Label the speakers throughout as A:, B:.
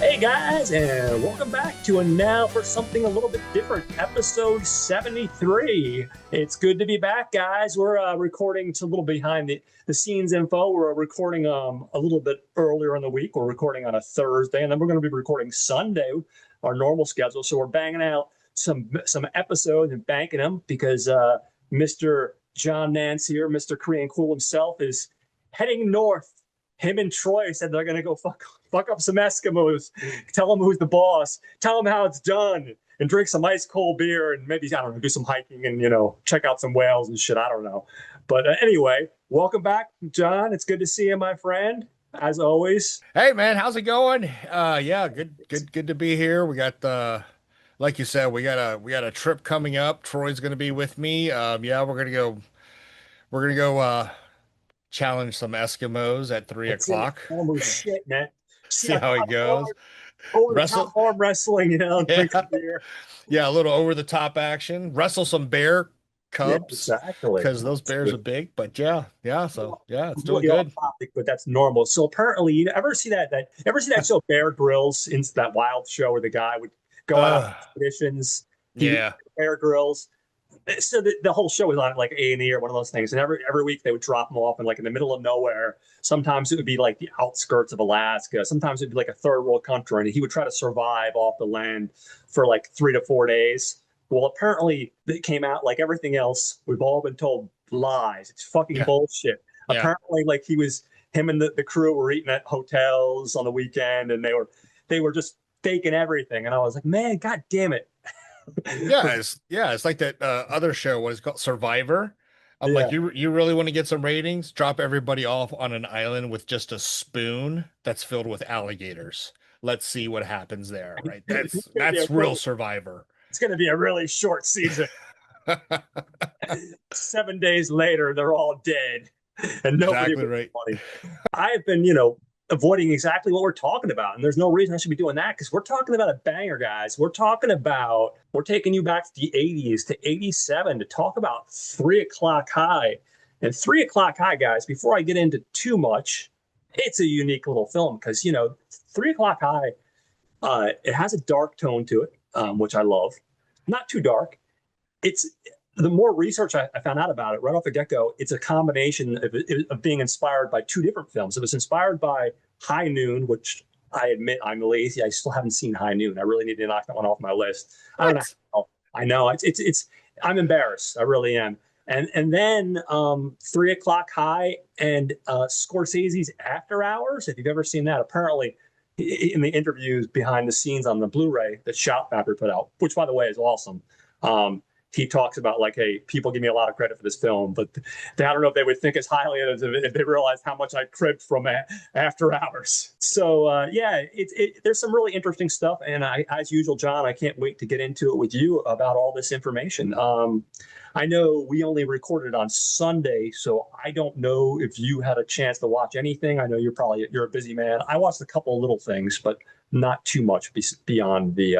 A: Hey guys, and welcome back to a Now for Something a Little Bit Different, episode 73. It's good to be back, guys. We're recording, it's a little behind the scenes info. We're recording a little bit earlier in the week. We're recording on a Thursday, and then we're going to be recording Sunday, our normal schedule. So we're banging out some episodes and banking them because Mr. John Nance here, Mr. Korean Cool himself, is heading north. Him and Troy said they're going to go fuck up some Eskimos, tell them who's the boss, tell them how it's done, and drink some ice cold beer, and maybe, I don't know, do some hiking and, check out some whales and shit. I don't know. But anyway, welcome back, John. It's good to see you, my friend, as always.
B: Hey man, how's it going? Yeah, good to be here. We got like you said, we got a trip coming up. Troy's gonna be with me. Yeah, we're gonna go challenge some Eskimos at three
A: That's it.
B: o'clock.
A: Almost shit, man. See,
B: See
A: I
B: how it goes.
A: over the top
B: Wrestle,
A: arm wrestling, drink some
B: yeah,
A: beer.
B: yeah, a little over the top action. Wrestle some bear
A: Yeah,
B: cubs
A: exactly.
B: because those bears are big. But yeah. So yeah, it's doing
A: Completely off
B: good.
A: topic, but that's normal. So apparently, you ever see that show Bear Grylls, into that wild show where the guy would go out on
B: Uh,
A: expeditions, he would
B: yeah,
A: Bear Grylls. So the whole show was on like A&E or one of those things, and every week they would drop him off in like in the middle of nowhere. Sometimes it would be like the outskirts of Alaska. Sometimes it'd be like a third world country, and he would try to survive off the land for like 3 to 4 days. Well, apparently it came out like everything else. We've all been told lies. It's fucking
B: yeah,
A: bullshit.
B: yeah.
A: Apparently, like him and the crew were eating at hotels on the weekend, and they were just faking everything. And I was like, man, god damn it.
B: It's like that other show, what is it called, Survivor. I'm
A: Yeah.
B: like, you really want to get some ratings? Drop everybody off on an island with just a spoon that's filled with alligators. Let's see what happens there, right?
A: It's
B: That's
A: gonna be a
B: that's real
A: really
B: Survivor.
A: it's going to be a really short season. 7 days later, they're all dead, and nobody
B: Exactly
A: was
B: right.
A: funny. I've been, avoiding exactly what we're talking about, and there's no reason I should be doing that because we're talking about a banger, guys. We're taking you back to the '80s to '87 to talk about 3 O'Clock High, and 3 O'Clock High, guys. Before I get into too much, it's a unique little film because 3 O'Clock High, it has a dark tone to it, which I love. Not too dark. It's the more research I found out about it right off the get-go, it's a combination of being inspired by two different films. It was inspired by High Noon, which I admit I'm lazy. I still haven't seen High Noon. I really need to knock that one off my list. I don't
B: What?
A: know. I know it's I'm embarrassed. I really am. And then 3 O'Clock High and Scorsese's After Hours. If you've ever seen that, apparently in the interviews behind the scenes on the Blu-ray that Shout Factory put out, which by the way is awesome. He talks about like, hey, people give me a lot of credit for this film, but I don't know if they would think as highly of it if they realized how much I cribbed from After Hours. So yeah, there's some really interesting stuff, and as usual, John, I can't wait to get into it with you about all this information. I know we only recorded on Sunday, so I don't know if you had a chance to watch anything. I know you're a busy man. I watched a couple of little things, but not too much beyond the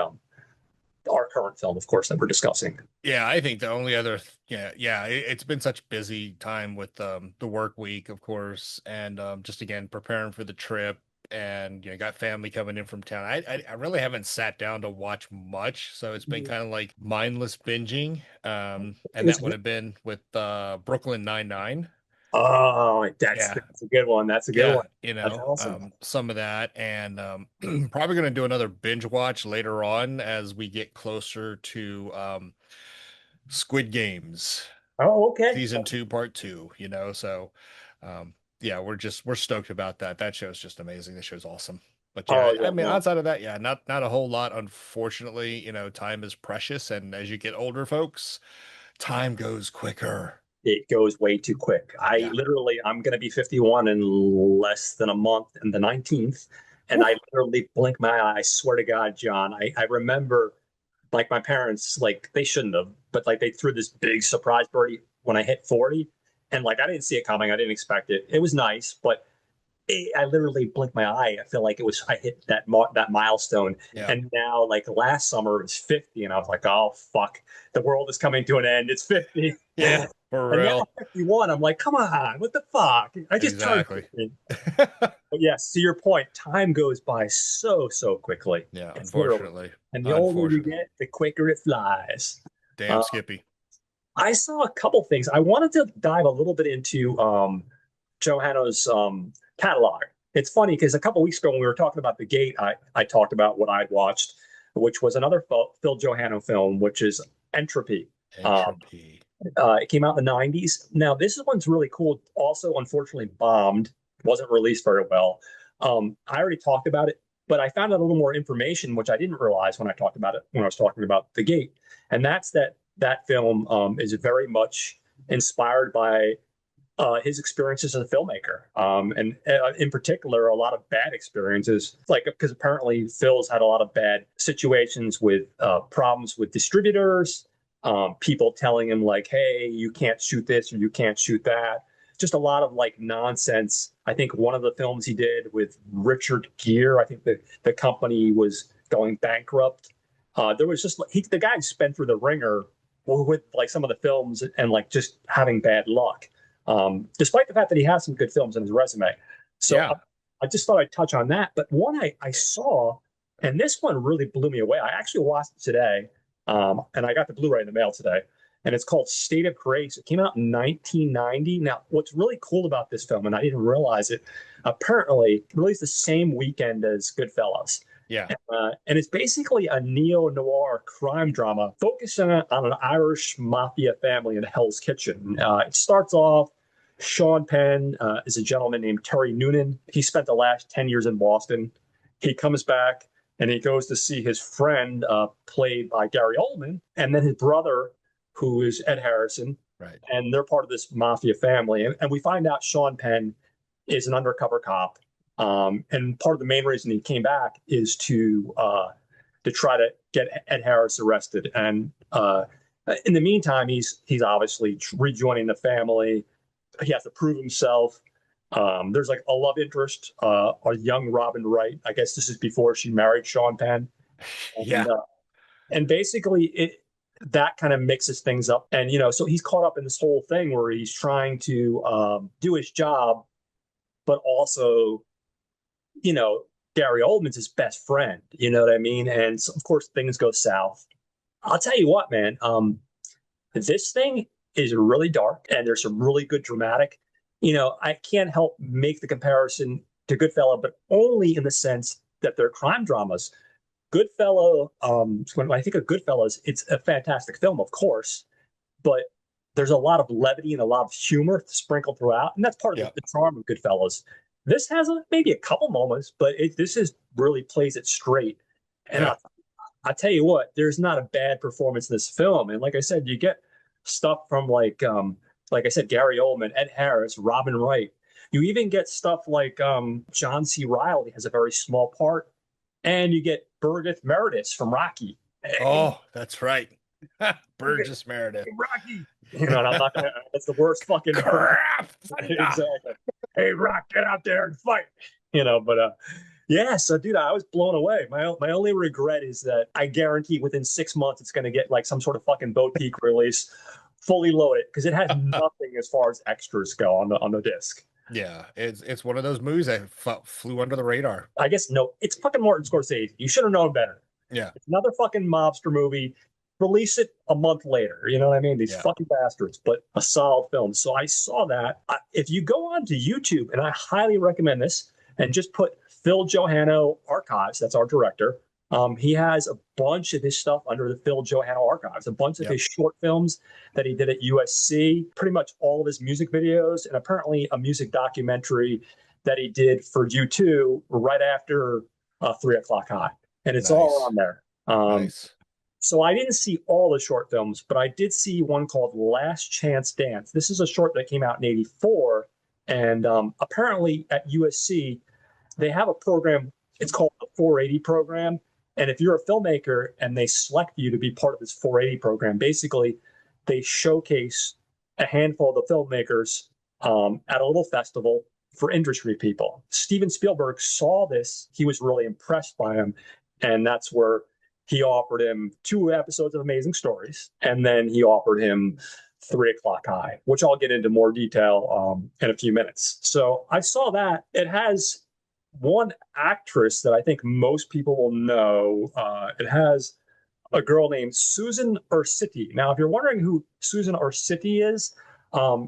A: our current film, of course, that we're discussing.
B: Yeah, I think the only other, yeah, it's been such busy time with the work week, of course, and just again preparing for the trip, and got family coming in from town. I really haven't sat down to watch much, so it's been kind of like mindless binging. And that would have been with Brooklyn Nine-Nine.
A: Oh, that's
B: Yeah,
A: that's a good one. That's a good
B: yeah,
A: one. That's awesome.
B: some of that, and probably gonna do another binge watch later on as we get closer to Squid Games
A: Oh, okay.
B: season two, part two, so yeah, we're stoked about that. That show's just amazing. The show's awesome. But yeah,
A: Oh,
B: I
A: yeah,
B: mean,
A: no.
B: outside of that, yeah, not a whole lot. Unfortunately, time is precious, and as you get older, folks, time goes quicker.
A: It goes way too quick.
B: Yeah.
A: I'm going to be 51 in less than a month, and the 19th, and
B: Whew.
A: I literally blink my eye. I swear to God, John, I remember like my parents, like they shouldn't have, but like they threw this big surprise party when I hit 40. And like I didn't see it coming. I didn't expect it. It was nice, but I literally blinked my eye. I feel like I hit that milestone,
B: Yeah.
A: and now like last summer it was 50, and I was like, oh fuck, the world is coming to an end. It's 50.
B: Yeah. For
A: And now
B: real.
A: 51, I'm like, come on, what the fuck? I just turned
B: Exactly.
A: 50. But yes, to your point, time goes by so quickly.
B: Yeah,
A: It's literally,
B: unfortunately.
A: and the older you
B: Unfortunately.
A: get, the quicker it flies.
B: Damn
A: Uh,
B: Skippy.
A: I saw a couple things. I wanted to dive a little bit into Johanna's catalog. It's funny because a couple weeks ago when we were talking about The Gate, I talked about what I'd watched, which was another Phil Joanou film, which is Entropy. Um,
B: Entropy.
A: it came out in the 90s. Now, this one's really cool. Also, unfortunately, bombed, wasn't released very well. I already talked about it, but I found out a little more information, which I didn't realize when I talked about it when I was talking about The Gate. And that's that film is very much inspired by his experiences as a filmmaker, and in particular, a lot of bad experiences. Like because apparently Phil's had a lot of bad situations with problems with distributors, people telling him like, "Hey, you can't shoot this or you can't shoot that." Just a lot of like nonsense. I think one of the films he did with Richard Gere, I think the company was going bankrupt. There was just the guy spent through the ringer with like some of the films and like just having bad luck, despite the fact that he has some good films in his resume. So
B: Yeah.
A: I just thought I'd touch on that. But one I saw, and this one really blew me away. I actually watched it today, and I got the Blu-ray in the mail today, and it's called State of Grace. It came out in 1990. Now, what's really cool about this film, and I didn't realize it, apparently released the same weekend as Goodfellas.
B: Yeah.
A: And it's basically a neo-noir crime drama focusing on an Irish mafia family in Hell's Kitchen. It starts off, Sean Penn is a gentleman named Terry Noonan. He spent the last 10 years in Boston. He comes back and he goes to see his friend, played by Gary Oldman, and then his brother, who is Ed Harrison.
B: Right.
A: And they're part of this mafia family. And we find out Sean Penn is an undercover cop, and part of the main reason he came back is to try to get Ed Harris arrested. And in the meantime, he's obviously rejoining the family. He has to prove himself. There's like a love interest, a young Robin Wright. I guess this is before she married Sean Penn,
B: Yeah.
A: and basically that kind of mixes things up. And so he's caught up in this whole thing where he's trying to do his job, but also Gary Oldman's his best friend. You know what I mean? And so, of course, things go south. I'll tell you what, man. This thing is really dark, and there's some really good dramatic. I can't help make the comparison to Goodfellas, but only in the sense that they're crime dramas. Goodfellas, when I think of Goodfellas, it's a fantastic film, of course, but there's a lot of levity and a lot of humor sprinkled throughout, and that's part of
B: Yeah.
A: the charm of Goodfellas. This has maybe a couple moments, but this is really plays it straight. And
B: Yeah.
A: I tell you what, there's not a bad performance in this film. And like I said, you get stuff from like I said, Gary Oldman, Ed Harris, Robin Wright. You even get stuff like John C. Reilly has a very small part, and you get Burgess Meredith from Rocky. Hey,
B: Oh, that's right. Burgess Meredith.
A: Rocky. I'm not gonna. That's the worst fucking.
B: Crap.
A: Exactly. Hey, Rock, get out there and fight. But yeah. So, dude, I was blown away. My only regret is that I guarantee within 6 months it's going to get like some sort of fucking boutique release, fully loaded, because it has nothing as far as extras go on the disc.
B: Yeah, it's one of those movies that flew under the radar.
A: I guess no, it's fucking Martin Scorsese. You should have known better.
B: Yeah.
A: It's another fucking mobster movie. Release it a month later. You know what I mean? These fucking bastards, but a solid film. So I saw that. If you go on to YouTube, and I highly recommend this, and just put Phil Joanou Archives, that's our director. He has a bunch of his stuff under the Phil Joanou Archives, a bunch of his short films that he did at USC, pretty much all of his music videos, and apparently a music documentary that he did for U2 right after 3 O'Clock High. And it's all on there.
B: Nice.
A: So I didn't see all the short films, but I did see one called Last Chance Dance. This is a short that came out in '84. And apparently at USC, they have a program. It's called the 480 program. And if you're a filmmaker and they select you to be part of this 480 program, basically they showcase a handful of the filmmakers at a little festival for industry people. Steven Spielberg saw this. He was really impressed by him. And that's where he offered him 2 episodes of Amazing Stories. And then he offered him 3 O'Clock High, which I'll get into more detail in a few minutes. So I saw that. It has one actress that I think most people will know. It has a girl named Susan Ursiti. Now, if you're wondering who Susan Ursiti is,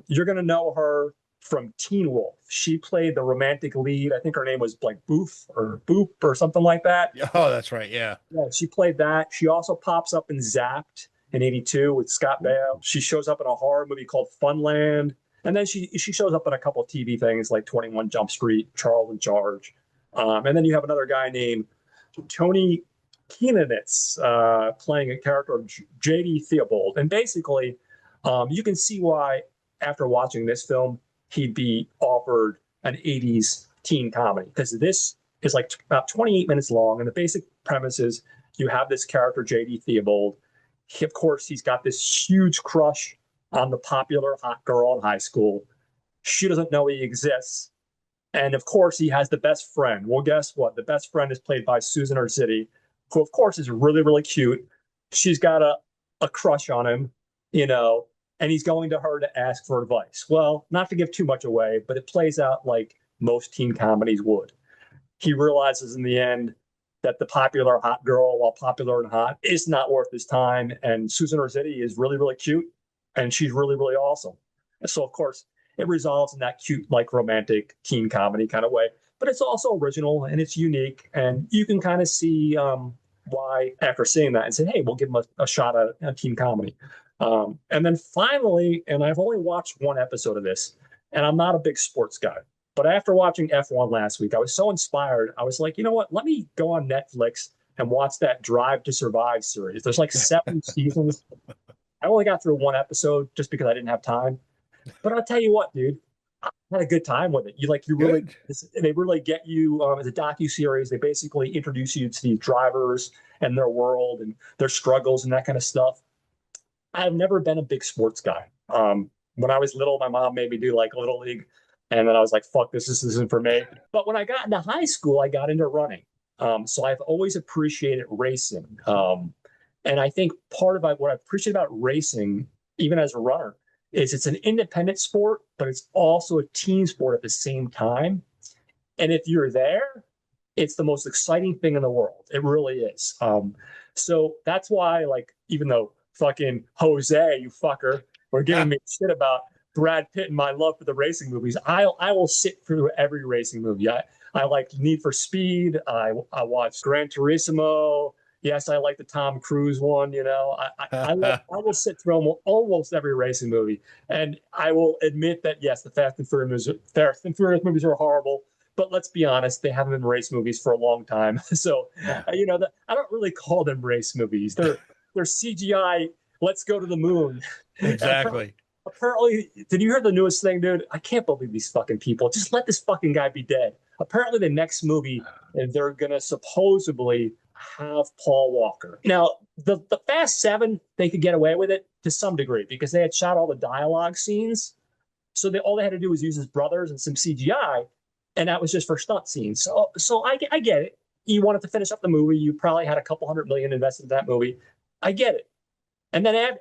A: you're going to know her from Teen Wolf. She played the romantic lead. I think her name was like Boop or something like that.
B: Oh, that's right. Yeah.
A: Yeah, she played that. She also pops up in Zapped in '82 with Scott Baio. She shows up in a horror movie called Funland. And then she shows up in a couple of TV things like 21 Jump Street, Charles in Charge. And then you have another guy named Tony Keenanitz playing a character of J.D. Theobald. And basically, you can see why, after watching this film, he'd be offered an 80s teen comedy. Because this is like about 28 minutes long. And the basic premise is you have this character, J.D. Theobald. Of course, he's got this huge crush on the popular hot girl in high school. She doesn't know he exists. And of course, he has the best friend. Well, guess what? The best friend is played by Susan Ursiti, who, of course, is really, really cute. She's got a crush on him, and he's going to her to ask for advice. Well, not to give too much away, but it plays out like most teen comedies would. He realizes in the end that the popular hot girl, while popular and hot, is not worth his time. And Susan Ursiti is really, really cute, and she's really, really awesome. And so, of course, it resolves in that cute, like romantic teen comedy kind of way. But it's also original and it's unique. And you can kind of see why, after seeing that, and say, hey, we'll give him a shot at a teen comedy. And then finally, and I've only watched one episode of this, and I'm not a big sports guy, but after watching F1 last week, I was so inspired. I was like, you know what? Let me go on Netflix and watch that Drive to Survive series. There's like 7 seasons. I only got through one episode just because I didn't have time. But I'll tell you what, dude, I had a good time with it. They really get you as a docu-series. They basically introduce you to these drivers and their world and their struggles and that kind of stuff. I've never been a big sports guy. When I was little, my mom made me do like Little League. And then I was like, fuck this isn't for me. But when I got into high school, I got into running. So I've always appreciated racing. And I think part of what I appreciate about racing, even as a runner, is it's an independent sport, but it's also a team sport at the same time. And if you're there, it's the most exciting thing in the world. It really is. So that's why, like, even though fucking Jose, you fucker, were giving me shit about Brad Pitt and my love for the racing movies, I will sit through every racing movie. I like Need for Speed. I watched Gran Turismo. Yes, I like the Tom Cruise one. I will sit through almost every racing movie, and I will admit that yes, the Fast and Furious movies are horrible. But let's be honest, they haven't been race movies for a long time. So, I don't really call them race movies. They're CGI. Let's go to the moon.
B: Exactly.
A: Apparently, did you hear the newest thing, dude? I can't believe these fucking people. Just let this fucking guy be dead. Apparently, the next movie, they're going to supposedly have Paul Walker. Now, the Fast 7, they could get away with it to some degree because they had shot all the dialogue scenes. So all they had to do was use his brothers and some CGI, and that was just for stunt scenes. So I get it. You wanted to finish up the movie. You probably had a couple $100 million invested in that movie. I get it. And then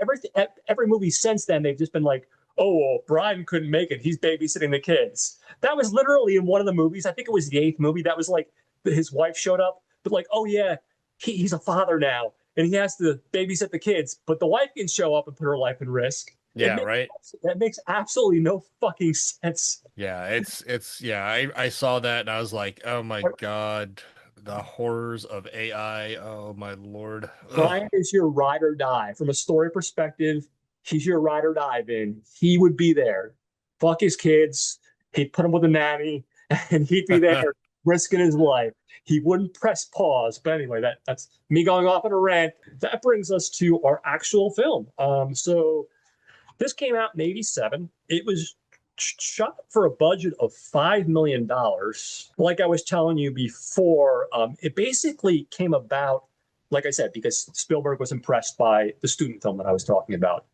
A: every movie since then, they've just been like, oh, well, Brian couldn't make it. He's babysitting the kids. That was literally in one of the movies. I think it was the 8th movie. That was like his wife showed up. But like, oh, yeah, he's a father now. And he has to babysit the kids. But the wife can show up and put her life in risk.
B: Yeah, right.
A: That makes absolutely no fucking sense.
B: Yeah, I saw that and I was like, oh my God. The horrors of AI. Oh my Lord.
A: Brian is your ride or die. From a story perspective, he's your ride or die, Vin. He would be there. Fuck his kids. He'd put them with a nanny and he'd be there risking his life. He wouldn't press pause. But anyway, that's me going off on a rant. That brings us to our actual film. So this came out in '87. It was shot for a budget of $5 million. Like I was telling you before, it basically came about, like I said, because Spielberg was impressed by the student film that I was talking about.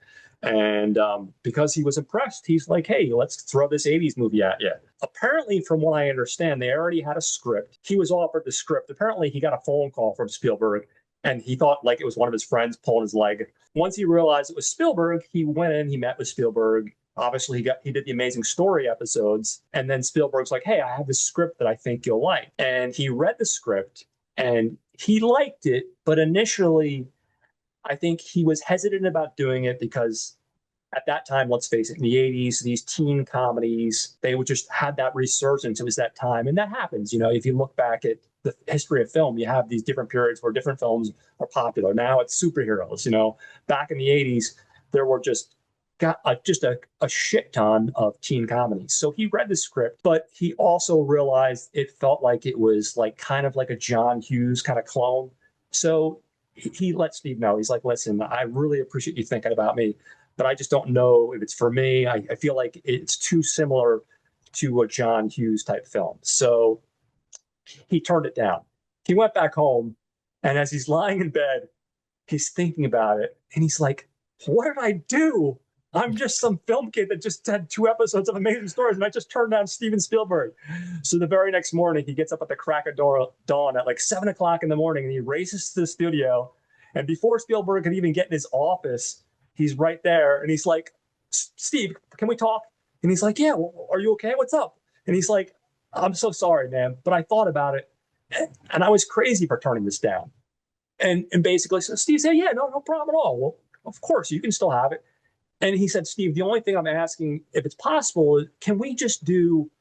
A: And because he was impressed, he's like, hey, let's throw this 80s movie at you. Apparently, from what I understand, they already had a script. He was offered the script. Apparently, he got a phone call from Spielberg, and he thought like it was one of his friends pulling his leg. once he realized it was Spielberg, he went in, he met with Spielberg. Obviously, he did the Amazing Story episodes, and then Spielberg's like, "Hey, I have this script that I think you'll like," and he read the script and he liked it, but initially, I think he was hesitant about doing it because at that time, let's face it, in the 80s, these teen comedies, they would just had that resurgence. It was that time. And that happens. If you look back at the history of film, you have these different periods where different films are popular. Now it's superheroes. Back in the 80s, there were just a shit ton of teen comedies. So he read the script, but he also realized it felt like it was like kind of like a John Hughes kind of clone. So he let Steve know. He's like, listen, I really appreciate you thinking about me, but I just don't know if it's for me. I feel like it's too similar to a John Hughes type film. So he turned it down. He went back home, and as he's lying in bed, he's thinking about it, and he's like, what did I do? I'm just some film kid that just had 2 episodes of Amazing Stories, and I just turned down Steven Spielberg. So the very next morning, he gets up at the crack of dawn at like 7 o'clock in the morning, and he races to the studio. And before Spielberg could even get in his office, he's right there, and he's like, "Steve, can we talk?" And he's like, "Yeah, well, are you okay? What's up?" And he's like, "I'm so sorry, man, but I thought about it, and I was crazy for turning this down." And basically, so Steve said, "Yeah, no problem at all. Well, of course, you can still have it." And he said, "Steve, the only thing I'm asking, if it's possible, is can we just do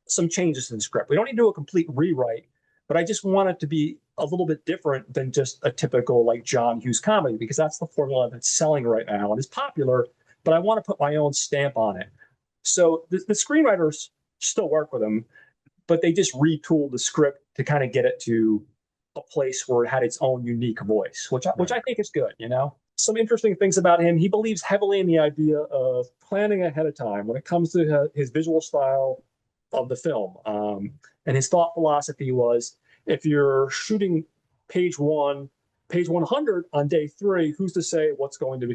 A: some changes to the script? We don't need to do a complete rewrite, but I just want it to be a little bit different than just a typical like John Hughes comedy, because that's the formula that's selling right now and is popular, but I want to put my own stamp on it." So the screenwriters still work with him, but they just retooled the script to kind of get it to a place where it had its own unique voice, which I think is good. Some interesting things about him. He believes heavily in the idea of planning ahead of time when it comes to his visual style of the film. And his thought philosophy was, if you're shooting page 100 on day 3, who's to say what's going to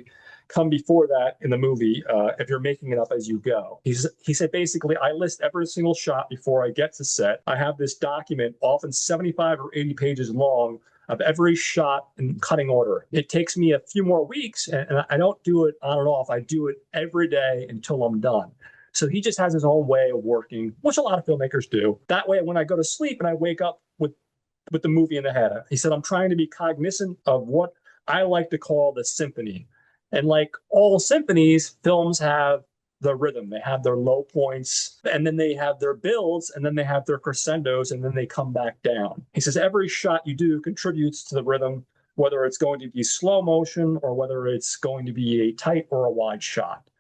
A: come before that in the movie if you're making it up as you go. He said, basically, I list every single shot before I get to set. I have this document, often 75 or 80 pages long, of every shot in cutting order. It takes me a few more weeks, and I don't do it on and off. I do it every day until I'm done. So he just has his own way of working, which a lot of filmmakers do. That way, when I go to sleep and I wake up with the movie in the head, he said, I'm trying to be cognizant of what I like to call the symphony. And like all symphonies, films have the rhythm. They have their low points, and then they have their builds, and then they have their crescendos, and then they come back down. He says every shot you do contributes to the rhythm, whether it's going to be slow motion or whether it's going to be a tight or a wide shot.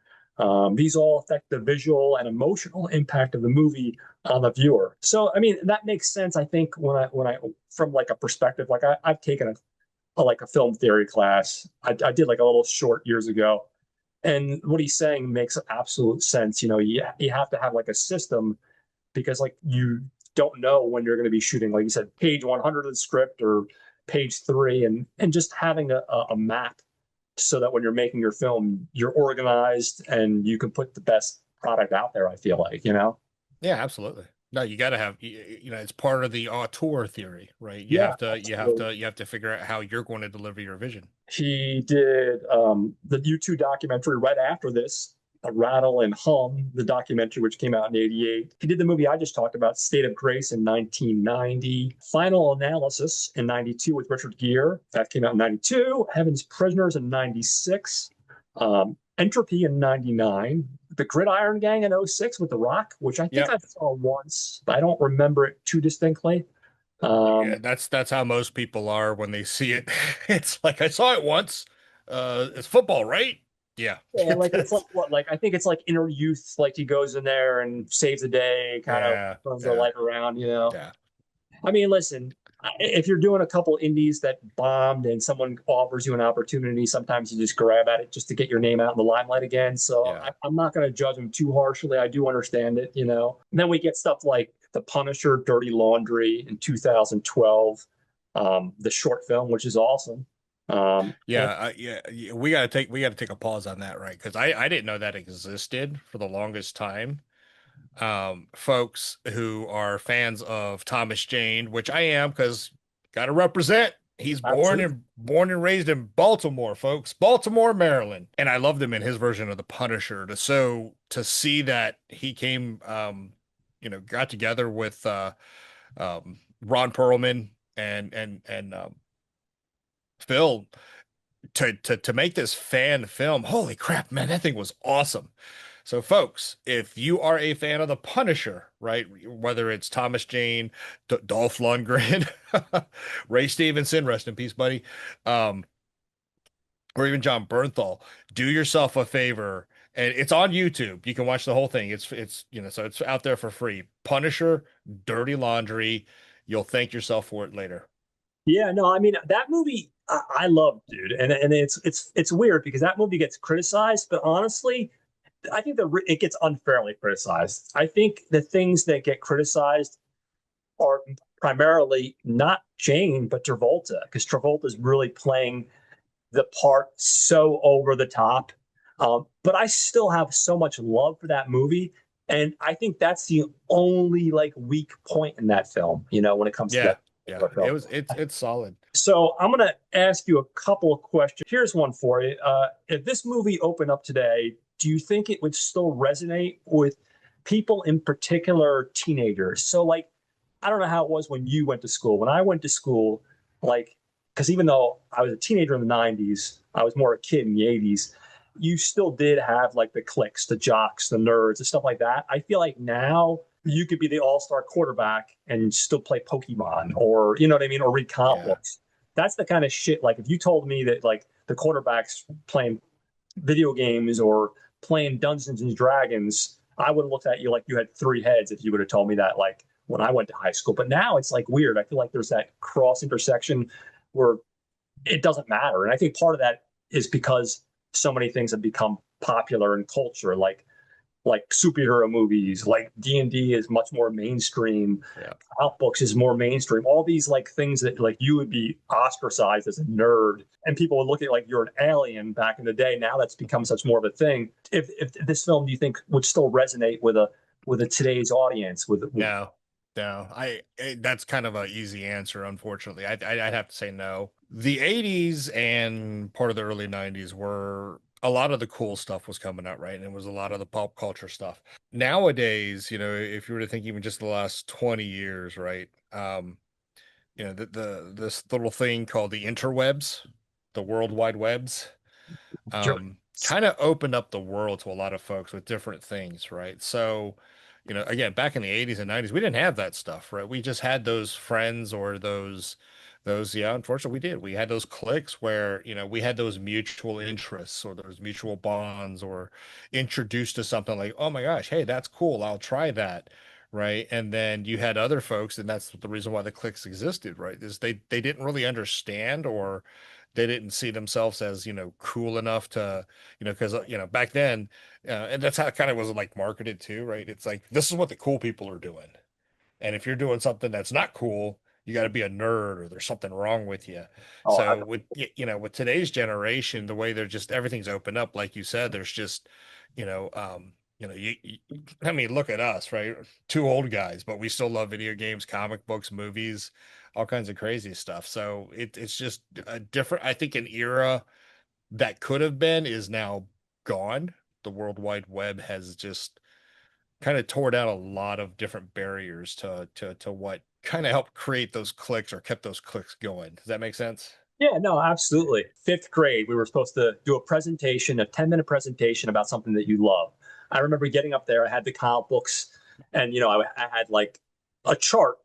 A: These all affect the visual and emotional impact of the movie on the viewer. So, I mean, that makes sense. I think when I from like a perspective, like I've taken like a film theory class. I did like a little short years ago, and what he's saying makes absolute sense. You have to have like a system, because like you don't know when you're going to be shooting, like you said, page 100 of the script or page 3, and just having a map so that when you're making your film, you're organized and you can put the best product out there. I feel like.
B: Yeah, absolutely. No, you got to have it's part of the auteur theory, right? You
A: Yeah,
B: have to you have
A: absolutely.
B: to you have to figure out how you're going to deliver your vision.
A: He did the U2 documentary right after this, Rattle and Hum, the documentary, which came out in '88. He did the movie I just talked about, State of Grace, in 1990. Final Analysis in '92 with Richard Gere. That came out in '92. Heaven's Prisoners in '96. Entropy in '99. The Gridiron Gang in '06 with The Rock, which I think
B: Yep.
A: I saw once, but I don't remember it too distinctly.
B: Yeah,
A: Um,
B: that's how most people are when they see it. It's like I saw it once. It's football, right? Yeah.
A: Yeah, like it's like
B: That's
A: what, like I think it's like Inner Youth, like he goes in there and saves the day, kind of
B: yeah,
A: turns their
B: yeah,
A: life around.
B: yeah,
A: I mean, listen, if you're doing a couple indies that bombed and someone offers you an opportunity, sometimes you just grab at it just to get your name out in the limelight again. So
B: yeah.
A: I'm not going to judge them too harshly. I do understand it. And then we get stuff like The Punisher, Dirty Laundry in 2012, the short film, which is awesome. And
B: Yeah, we gotta take a pause on that, right? Because I didn't know that existed for the longest time. Folks who are fans of Thomas Jane, which I am, because gotta represent. He's
A: Absolutely.
B: born and raised in Baltimore, folks. Baltimore, Maryland. And I loved him in his version of the Punisher. To see that he came got together with Ron Perlman and Phil to make this fan film. Holy crap, man, that thing was awesome. So, folks, if you are a fan of The Punisher, right, whether it's Thomas Jane, Dolph Lundgren, Ray Stevenson, rest in peace, buddy, um, or even John Bernthal, do yourself a favor. And it's on YouTube. You can watch the whole thing. So it's out there for free. Punisher, Dirty Laundry. You'll thank yourself for it later.
A: Yeah, no, I mean that movie I love, dude, and it's weird because that movie gets criticized, but honestly, I think that it gets unfairly criticized. I think the things that get criticized are primarily not Jane, but Travolta, because Travolta is really playing the part so over the top. But I still have so much love for that movie. And I think that's the only like weak point in that film, when it comes to
B: Yeah,
A: that
B: yeah.
A: particular film.
B: It's solid.
A: So I'm going to ask you a couple of questions. Here's one for you. If this movie opened up today, do you think it would still resonate with people, in particular teenagers? So, like, I don't know how it was when you went to school. When I went to school, like, because even though I was a teenager in the 90s, I was more a kid in the 80s. You still did have like the cliques, the jocks, the nerds, and stuff like that. I feel like now you could be the all-star quarterback and still play Pokemon, or you know what I mean, or read comic
B: Yeah.
A: books. That's the kind of shit. Like if you told me that like the quarterback's playing video games or playing Dungeons and Dragons, I would have looked at you like you had three heads if you would have told me that like when I went to high school. But now it's like weird. I feel like there's that cross intersection where it doesn't matter. And I think part of that is because so many things have become popular in culture, like superhero movies, like D&D is much more mainstream,
B: Yeah.
A: comic books is more mainstream. All these like things that like you would be ostracized as a nerd, and people would look at like you're an alien back in the day. Now that's become such more of a thing. If this film, do you think would still resonate with a today's audience? With
B: No, no. That's kind of an easy answer, unfortunately. I'd have to say no. The 80s and part of the early 90s were a lot of the cool stuff was coming out, right? And it was a lot of the pop culture stuff. Nowadays, if you were to think even just the last 20 years, right? This little thing called the interwebs, the World Wide Webs, kind of opened up the world to a lot of folks with different things, right? So, again, back in the 80s and 90s, we didn't have that stuff, right? We just had those friends or yeah, unfortunately we did. We had those cliques where, we had those mutual interests or those mutual bonds or introduced to something like, oh my gosh, hey, that's cool. I'll try that. Right. And then you had other folks, and that's the reason why the cliques existed, right? Is they didn't really understand or they didn't see themselves as, cool enough to, because, back then, and that's how it kind of was like marketed too, right? It's like, this is what the cool people are doing. And if you're doing something that's not cool, you got to be a nerd or there's something wrong with you.
A: oh,
B: So with today's generation, the way they're just everything's opened up, like you said, there's just, you know, um, I mean, look at us, right? Two old guys, but we still love video games, comic books, movies, all kinds of crazy stuff. So it's just a different, I think an era that could have been is now gone. The World Wide Web has just kind of tore down a lot of different barriers to what kind of helped create those clicks or kept those clicks going. Does that make sense?
A: yeah, no, absolutely. Fifth grade, we were supposed to do a presentation, a 10-minute presentation about something that you love. I remember getting up there, I had the comic books, and I had like a chart,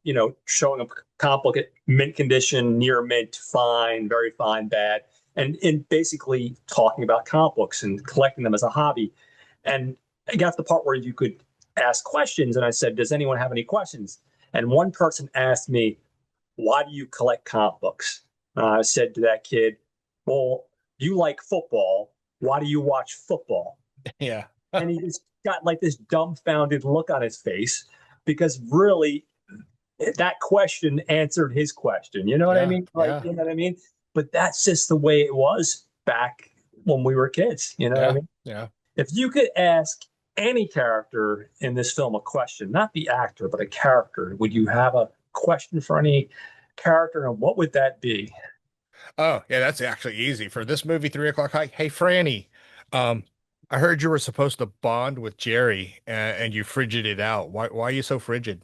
A: showing a comic book at mint condition, near mint, fine, very fine, bad, and in basically talking about comic books and collecting them as a hobby. And I got to the part where you could ask questions, and I said, "Does anyone have any questions?" And one person asked me, "Why do you collect comic books?" I said to that kid, "Well, you like football. Why do you watch football?"
B: Yeah.
A: And he just got like this dumbfounded look on his face because really that question answered his question. You know what I
B: Yeah.
A: mean? Like,
B: Yeah.
A: you know what I mean? But that's just the way it was back when we were kids. You know what I
B: Yeah.
A: mean?
B: Yeah.
A: If you could ask any character in this film a question, not the actor, but a character, would you have a question for any character, and what would that be?
B: Oh, yeah, that's actually easy for this movie, 3 o'clock hike. Hey, Franny, um, I heard you were supposed to bond with Jerry and you frigid it out. Why are you so frigid?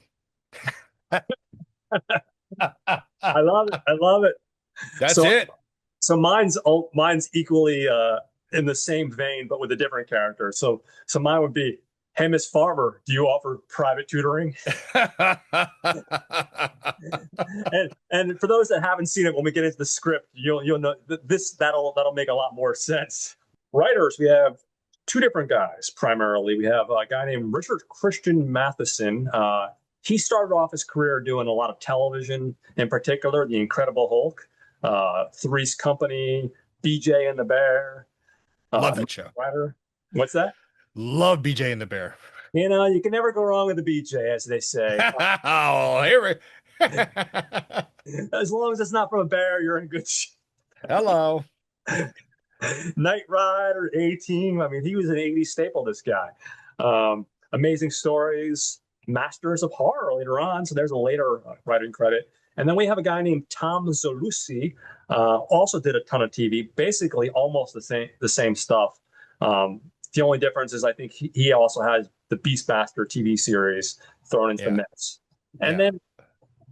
A: I love it. I love it.
B: That's
A: So
B: it.
A: so mine's equally in the same vein, but with a different character. So mine would be, hey, Miss Farmer, do you offer private tutoring? And for those that haven't seen it, when we get into the script, you'll know this that'll make a lot more sense. Writers, we have two different guys primarily. We have a guy named Richard Christian Matheson. He started off his career doing a lot of television, in particular, The Incredible Hulk, Three's Company, BJ and the Bear,
B: Love that show.
A: writer. What's that?
B: Love BJ and the Bear.
A: You know, you can never go wrong with the BJ, as they say.
B: Oh, here we
A: As long as it's not from a bear, you're in good shape.
B: Hello.
A: Knight Rider, A-Team. I mean, he was an 80s staple, this guy. Amazing Stories, Masters of Horror later on. So there's a later writing credit. And then we have a guy named Tom Zalusi, also did a ton of TV, basically almost the same stuff. The only difference is I think he also has the Beastmaster TV series thrown into the
B: Yeah.
A: mix. And
B: Yeah.
A: then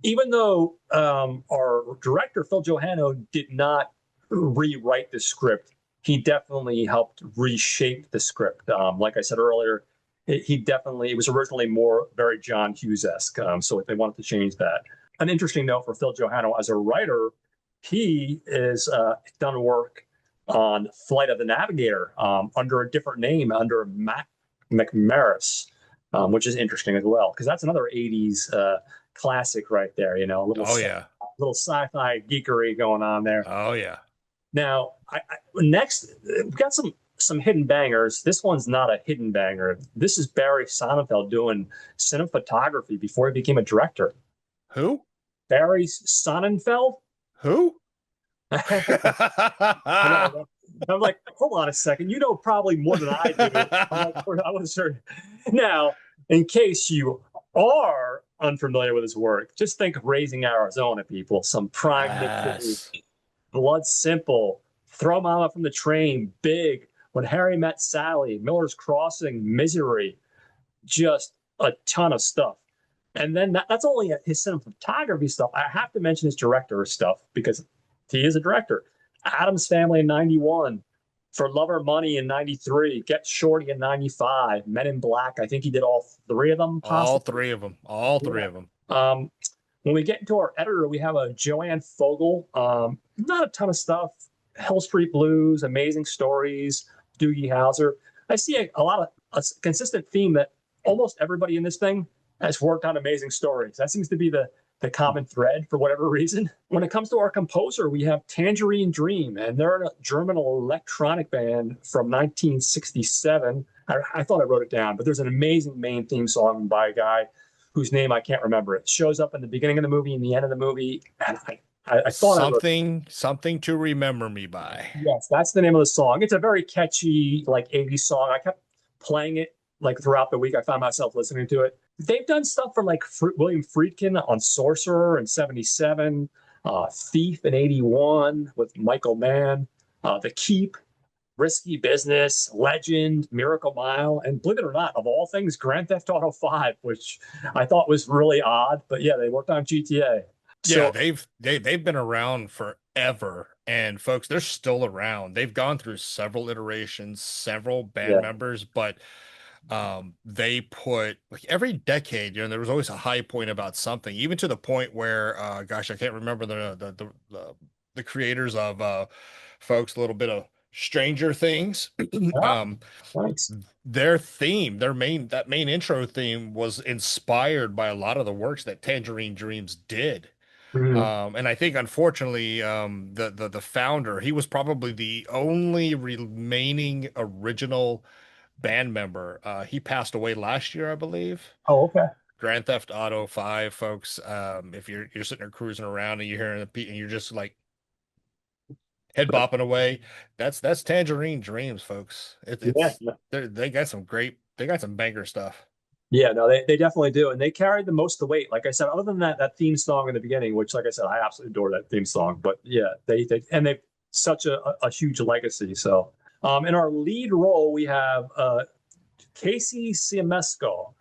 A: even though our director, Phil Joanou, did not rewrite the script, he definitely helped reshape the script. Like I said earlier, it was originally more very John Hughes-esque. So they wanted to change that. An interesting note for Phil Joanou as a writer, he is done work on Flight of the Navigator under a different name, under Mac McMaris, which is interesting as well, because that's another 80s classic right there, a little
B: Oh yeah.
A: little sci-fi geekery going on there.
B: Oh yeah.
A: Now, next we've got some hidden bangers. This one's not a hidden banger. This is Barry Sonnenfeld doing cinematography before he became a director.
B: Who?
A: Barry Sonnenfeld.
B: Who?
A: I know. I'm like, hold on a second. You know probably more than I do. I'm like, I was certain. Now, in case you are unfamiliar with his work, just think of Raising Arizona, people. Some prime Nick,
B: Yes.
A: Blood Simple, Throw Mama from the Train, Big, When Harry Met Sally, Miller's Crossing, Misery, just a ton of stuff. And then that's only his cinematography stuff. I have to mention his director stuff because he is a director. Adam's Family in 91, For Love or Money in 93, Get Shorty in 95, Men in Black. I think he did all three of them,
B: All
A: possibly.
B: three of them. All three
A: Yeah.
B: of them.
A: When we get into our editor, we have a Joanne Fogel. Not a ton of stuff. Hill Street Blues, Amazing Stories, Doogie Howser. I see a lot of a consistent theme that almost everybody in this thing has worked on Amazing Stories. That seems to be the common thread for whatever reason. When it comes to our composer, we have Tangerine Dream, and they're a German electronic band from 1967. I thought I wrote it down, but there's an amazing main theme song by a guy whose name I can't remember. It shows up in the beginning of the movie and the end of the movie, and I thought I wrote.
B: Something to remember me by.
A: Yes, that's the name of the song. It's a very catchy, like 80s song. I kept playing it like throughout the week. I found myself listening to it. They've done stuff for like William Friedkin on Sorcerer in 77, Thief in 81 with Michael Mann, The Keep, Risky Business, Legend, Miracle Mile, and believe it or not, of all things, Grand Theft Auto 5, which I thought was really odd. But yeah, they worked on GTA.
B: Yeah,
A: So
B: they've been around forever. And folks, they're still around. They've gone through several iterations, several band
A: yeah,
B: members, but they put like every decade, there was always a high point about something, even to the point where gosh, I can't remember the creators of folks, a little bit of Stranger Things.
A: yeah,
B: um
A: thanks.
B: their theme, that main intro theme was inspired by a lot of the works that Tangerine Dreams did.
A: Mhm.
B: And I think, unfortunately, the founder, he was probably the only remaining original band member. He passed away last year, I believe.
A: Oh, okay.
B: Grand Theft Auto 5, folks. If you're sitting there cruising around and you're hearing the beat and you're just like head bopping away, that's Tangerine Dreams, folks.
A: Yeah,
B: They got some banger stuff.
A: Yeah, no, they definitely do, and they carried the most of the weight. Like I said, other than that theme song in the beginning, which, like I said, I absolutely adore that theme song. But yeah, they've such a huge legacy. So, in our lead role, we have Casey Siemasko.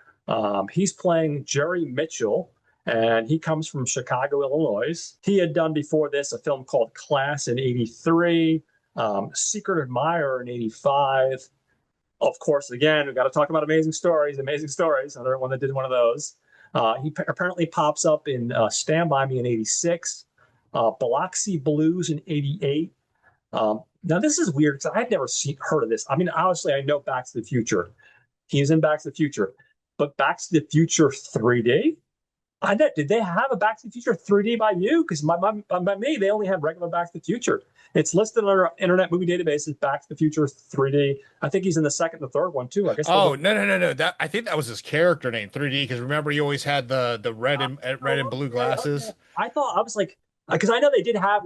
A: He's playing Jerry Mitchell, and he comes from Chicago, Illinois. He had done before this a film called Class in '83, Secret Admirer in '85. Of course, again, we've got to talk about Amazing Stories. Amazing Stories, another one that did one of those. He apparently pops up in Stand By Me in '86, Biloxi Blues in '88. Now, this is weird because I had never heard of this. I mean, obviously, I know Back to the Future. He's in Back to the Future, but Back to the Future 3D? I know, did they have a Back to the Future 3D by you? Because by me, they only have regular Back to the Future. It's listed on our Internet Movie Database as Back to the Future 3D. I think he's in the second and the third one too. I guess those
B: Oh,
A: are.
B: no. That I think that was his character name, 3D, because remember he always had the red and
A: Oh,
B: blue
A: okay, okay.
B: glasses.
A: I thought I was like, because I know they did have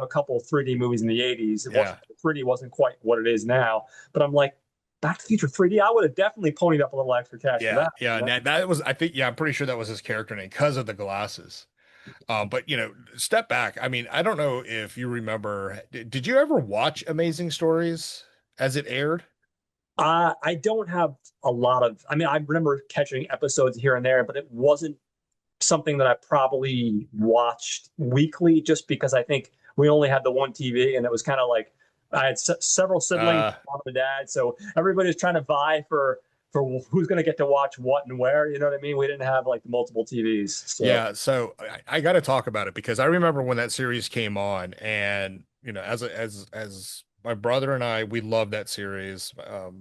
A: a couple of 3D movies in the '80s. It
B: Yeah.
A: wasn't 3D wasn't quite what it is now, but I'm like, Back to the Future 3D. I would have definitely ponied up a little extra cash for
B: Yeah,
A: that.
B: yeah,
A: You
B: and
A: know?
B: that was I think yeah, I'm pretty sure that was his character name because of the glasses. But step back. I mean, I don't know if you remember, did you ever watch Amazing Stories as it aired?
A: I don't have a lot of. I mean, I remember catching episodes here and there, but it wasn't something that I probably watched weekly, just because I think we only had the one TV, and it was kind of like I had several siblings,
B: Uh,
A: mom and dad, so everybody was trying to vie for who's going to get to watch what and where. You know what I mean? We didn't have like multiple TVs, so.
B: yeah, so I got to talk about it because I remember when that series came on, and as my brother and I, we loved that series.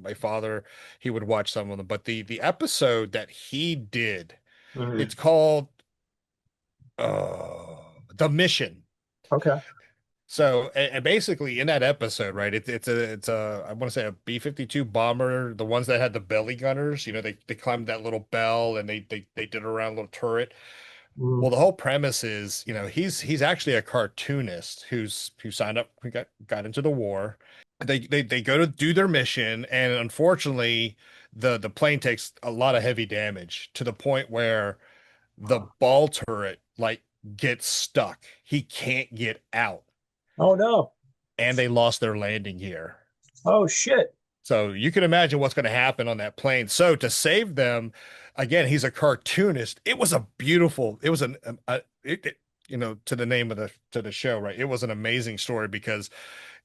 B: My father, he would watch some of them, but the episode that he did,
A: Mhm.
B: it's called The Mission.
A: Okay.
B: So, and basically in that episode, right, it's a I want to say a B-52 bomber, the ones that had the belly gunners, they climbed that little bell and they did around a little turret. Well,
A: Mhm.
B: the whole premise is, he's actually a cartoonist who signed up, who got into the war. They go to do their mission, and unfortunately, the plane takes a lot of heavy damage to the point where the ball turret like gets stuck. He can't get out,
A: Oh no.
B: and they lost their landing gear.
A: Oh shit.
B: So you can imagine what's going to happen on that plane. So to save them, again, he's a cartoonist. It was a beautiful, it was to the name of the show, right? It was an amazing story because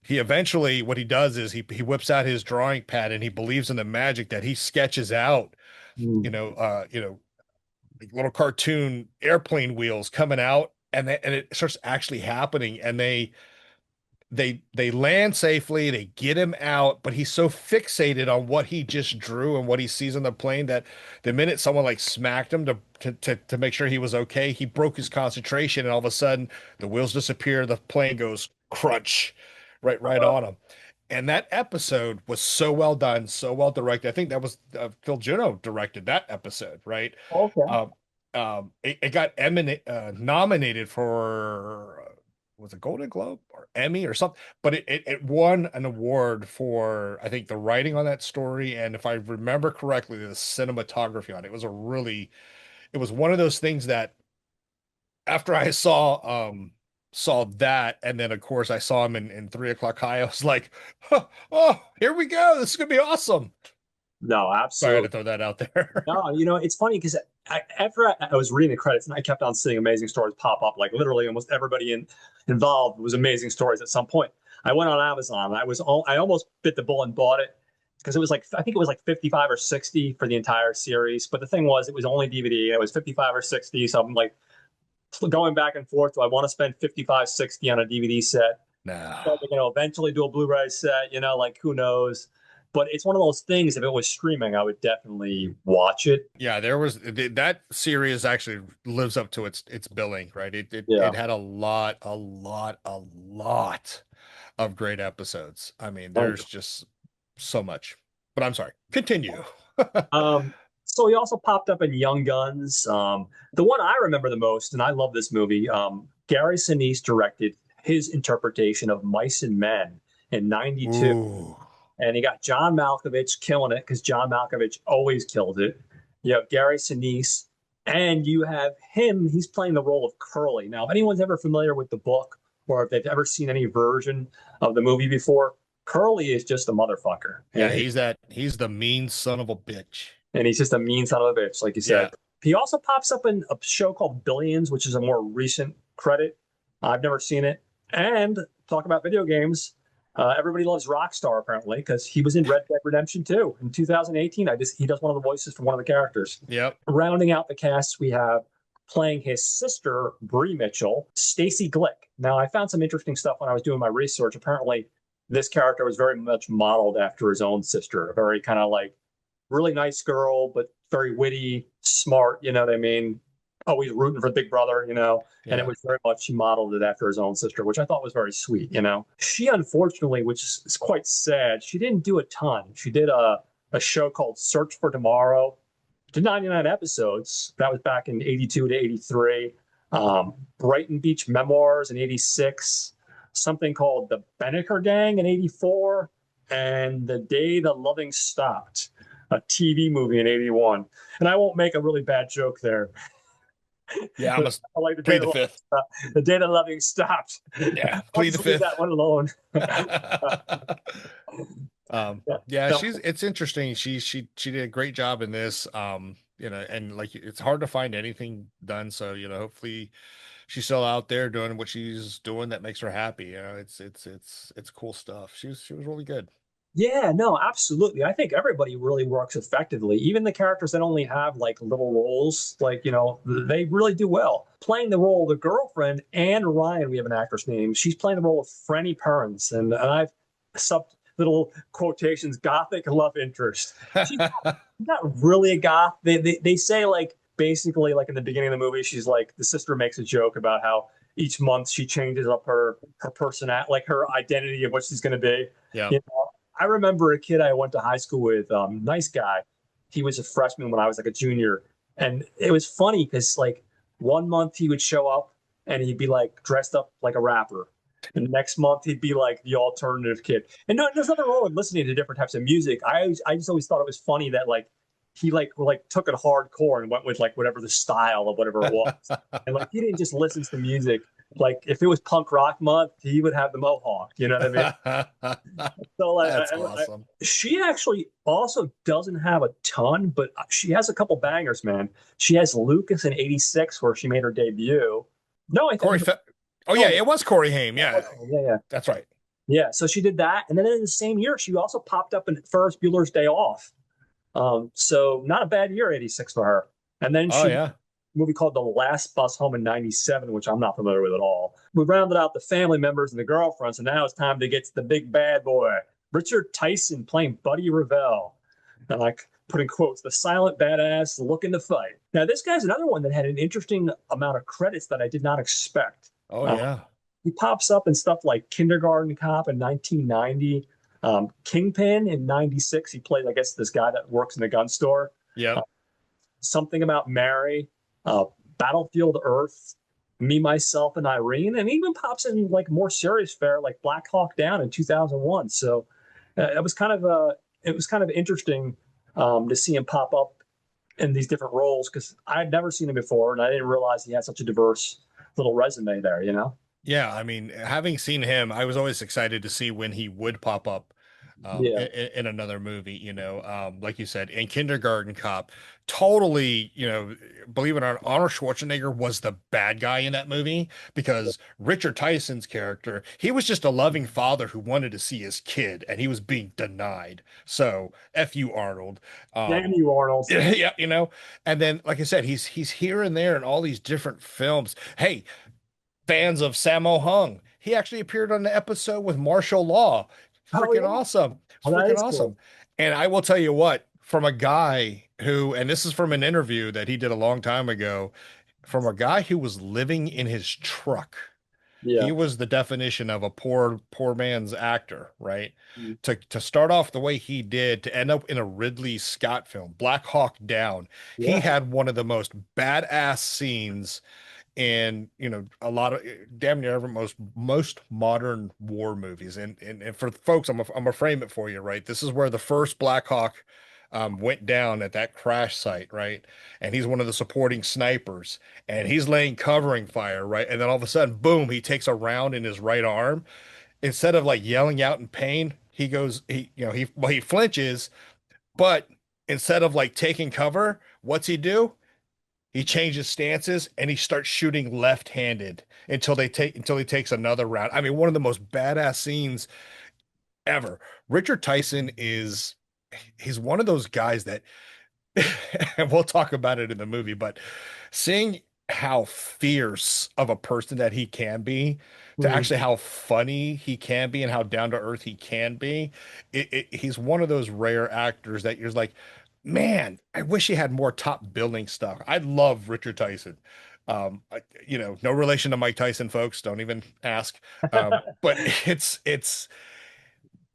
B: he eventually, what he does is he whips out his drawing pad and he believes in the magic that he sketches out,
A: Mhm.
B: you know, like little cartoon airplane wheels coming out, and it starts actually happening, and they land safely, they get him out, but he's so fixated on what he just drew and what he sees on the plane that the minute someone like smacked him to make sure he was okay, he broke his concentration, and all of a sudden the wheels disappear, the plane goes crunch right on him. And that episode was so well done, so well directed. I think that was Phil Joanou directed that episode, right?
A: Okay.
B: Um, it got nominated for was it Golden Globe or Emmy or something, but it won an award for I think the writing on that story, and if I remember correctly, the cinematography on it. It was one of those things that after I saw that, and then of course I saw him in 3 O'Clock High, I was like, oh, here we go. This is gonna be awesome.
A: No,
B: Sorry, I had to
A: absolutely.
B: throw that out there.
A: No, it's funny because after I was reading the credits and I kept on seeing amazing stories pop up, like literally almost everybody involved was amazing stories at some point. I went on Amazon. I almost bit the bullet and bought it because it was like I think it was like 55 or 60 for the entire series. But the thing was, it was only DVD. It was 55 or 60. So I'm like going back and forth. Do I want to spend 55, 60 on a DVD set?
B: No.
A: They're going to eventually do a Blu-ray set. Like who knows? But it's one of those things. If it was streaming, I would definitely watch it.
B: Yeah, there was that series actually lives up to its billing, right? It
A: Yeah.
B: had a lot of great episodes. I mean,
A: Thank
B: there's
A: you.
B: just so much. But I'm sorry. Continue.
A: So he also popped up in Young Guns. The one I remember the most, and I love this movie. Gary Sinise directed his interpretation of Mice and Men in '92,
B: Ooh.
A: and he got John Malkovich killing it because John Malkovich always killed it. You have Gary Sinise, and you have him. He's playing the role of Curly. Now, if anyone's ever familiar with the book or if they've ever seen any version of the movie before, Curly is just a motherfucker.
B: Yeah, he's the mean son of a bitch.
A: And he's just a mean son of a bitch, like you said.
B: Yeah.
A: He also pops up in a show called Billions, which is a more recent credit. I've never seen it. And talk about video games. Everybody loves Rockstar apparently because he was in Red Dead Redemption 2 in 2018. He does one of the voices for one of the characters.
B: Yep.
A: Rounding out the cast, we have playing his sister Bree Mitchell, Stacy Glick. Now, I found some interesting stuff when I was doing my research. Apparently, this character was very much modeled after his own sister, a very kind of like really nice girl, but very witty, smart. You know what I mean? Always rooting for Big Brother, you know. Yeah. And it was very much, he modeled it after his own sister, which I thought was very sweet, you know. She, unfortunately, which is quite sad, she didn't do a ton. She did a show called Search for Tomorrow, did 99 episodes. That was back in 82 to 83. Brighton Beach Memoirs in 86. Something called The Benneker Gang in 84. And The Day the Loving Stopped, a TV movie in 81. And I won't make a really bad joke there.
B: Yeah, I must plead the fifth.
A: The Day the Loving Stopped.
B: Yeah, plead the fifth.
A: That one alone.
B: It's interesting. She did a great job in this. And like it's hard to find anything done. So, hopefully she's still out there doing what she's doing that makes her happy. It's cool stuff. She was really good.
A: Yeah, no, absolutely. I think everybody really works effectively. Even the characters that only have like little roles, like, they really do well. Playing the role of the girlfriend, Anne Ryan, we have an actress name. She's playing the role of Franny Perrins. And I've sub little quotations, gothic love interest. She's not really a goth. They say like, basically like in the beginning of the movie, she's like, the sister makes a joke about how each month she changes up her personality, like her identity of what she's going to be.
B: Yeah.
A: I remember a kid I went to high school with, nice guy. He was a freshman when I was like a junior. And it was funny because like 1 month he would show up and he'd be like dressed up like a rapper. And the next month he'd be like the alternative kid. And no, there's nothing wrong with listening to different types of music. I just always thought it was funny that like he like took it hardcore and went with like whatever the style of whatever it was. And like he didn't just listen to music. Like if it was punk rock month, he would have the mohawk. You know what I mean? So
B: that's awesome.
A: She actually also doesn't have a ton, but she has a couple bangers, man. She has Lucas in '86 where she made her debut. No, I think
B: it was Corey Haim. Yeah, that's right.
A: Yeah, so she did that, and then in the same year, she also popped up in Ferris Bueller's Day Off. So not a bad year, '86 for her. And then movie called The Last Bus Home in '97, which I'm not familiar with at all. We rounded out the family members and the girlfriends, and now it's time to get to the big bad boy, Richard Tyson playing Buddy Revell. And like put in quotes, the silent badass looking to fight. Now, this guy's another one that had an interesting amount of credits that I did not expect.
B: Oh, yeah.
A: He pops up in stuff like Kindergarten Cop in 1990, Kingpin in '96. He played, I guess, this guy that works in a gun store.
B: Yeah.
A: Something About Mary. Battlefield Earth, Me, Myself, and Irene, and even pops in like more serious fare like Black Hawk Down in 2001. So it was kind of interesting to see him pop up in these different roles because I'd never seen him before, and I didn't realize he had such a diverse little resume there.
B: Yeah, I mean, having seen him, I was always excited to see when he would pop up in another movie, like you said, in Kindergarten Cop, totally, believe it or not, Arnold Schwarzenegger was the bad guy in that movie because Richard Tyson's character, he was just a loving father who wanted to see his kid and he was being denied. So F you, Arnold.
A: Damn you, Arnold.
B: Yeah, and then, like I said, he's here and there in all these different films. Hey, fans of Sammo Hung, he actually appeared on the episode with Martial Law. Freaking awesome. Freaking awesome. Cool. And I will tell you what, from a guy who, and this is from an interview that he did a long time ago, from a guy who was living in his truck. Yeah. He was the definition of a poor man's actor, right? Mm-hmm. To start off the way he did, to end up in a Ridley Scott film, Black Hawk Down. Yeah. He had one of the most badass scenes and a lot of damn near every most modern war movies, and for folks, I'm gonna frame it for you, right? This is where the first Black Hawk went down at that crash site, right? And he's one of the supporting snipers, and he's laying covering fire, right? And then all of a sudden, boom, he takes a round in his right arm. Instead of like yelling out in pain, he goes, he flinches, but instead of like taking cover, what's he do? He changes stances and he starts shooting left-handed until he takes another round. I mean, one of the most badass scenes ever. Richard Tyson is he's one of those guys that and we'll talk about it in the movie, but seeing how fierce of a person that he can be to
A: Mhm.
B: actually how funny he can be and how down to earth he can be, he's one of those rare actors that you're like, man, I wish he had more top billing stuff. I love Richard Tyson. No relation to Mike Tyson, folks. Don't even ask. But it's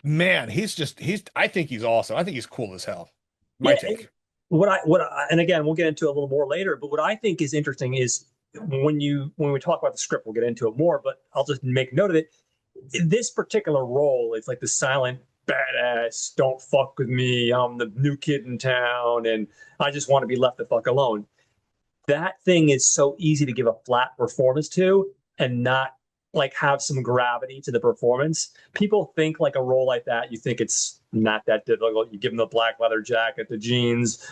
B: man, I think he's awesome. I think he's cool as hell. My
A: Yeah,
B: take.
A: and again, we'll get into it a little more later. But what I think is interesting is when we talk about the script, we'll get into it more. But I'll just make note of it. In this particular role, it's like the silent badass. Don't fuck with me. I'm the new kid in town, and I just want to be left the fuck alone. That thing is so easy to give a flat performance to and not like have some gravity to the performance. People think like a role like that, you think it's not that difficult. You give them the black leather jacket, the jeans,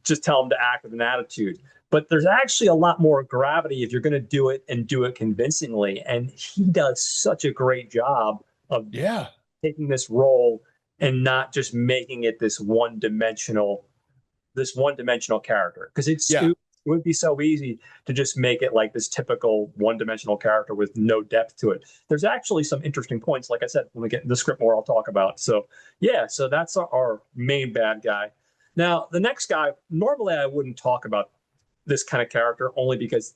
A: just tell them to act with an attitude. But there's actually a lot more gravity if you're going to do it and do it convincingly. And he does such a great job of
B: Yeah.
A: taking this role and not just making it this one dimensional character because
B: Yeah.
A: it would be so easy to just make it like this typical one-dimensional character with no depth to it. There's actually some interesting points, like I said, when we get in the script more, I'll talk about. So yeah, so that's our main bad guy. Now the next guy, normally I wouldn't talk about this kind of character only because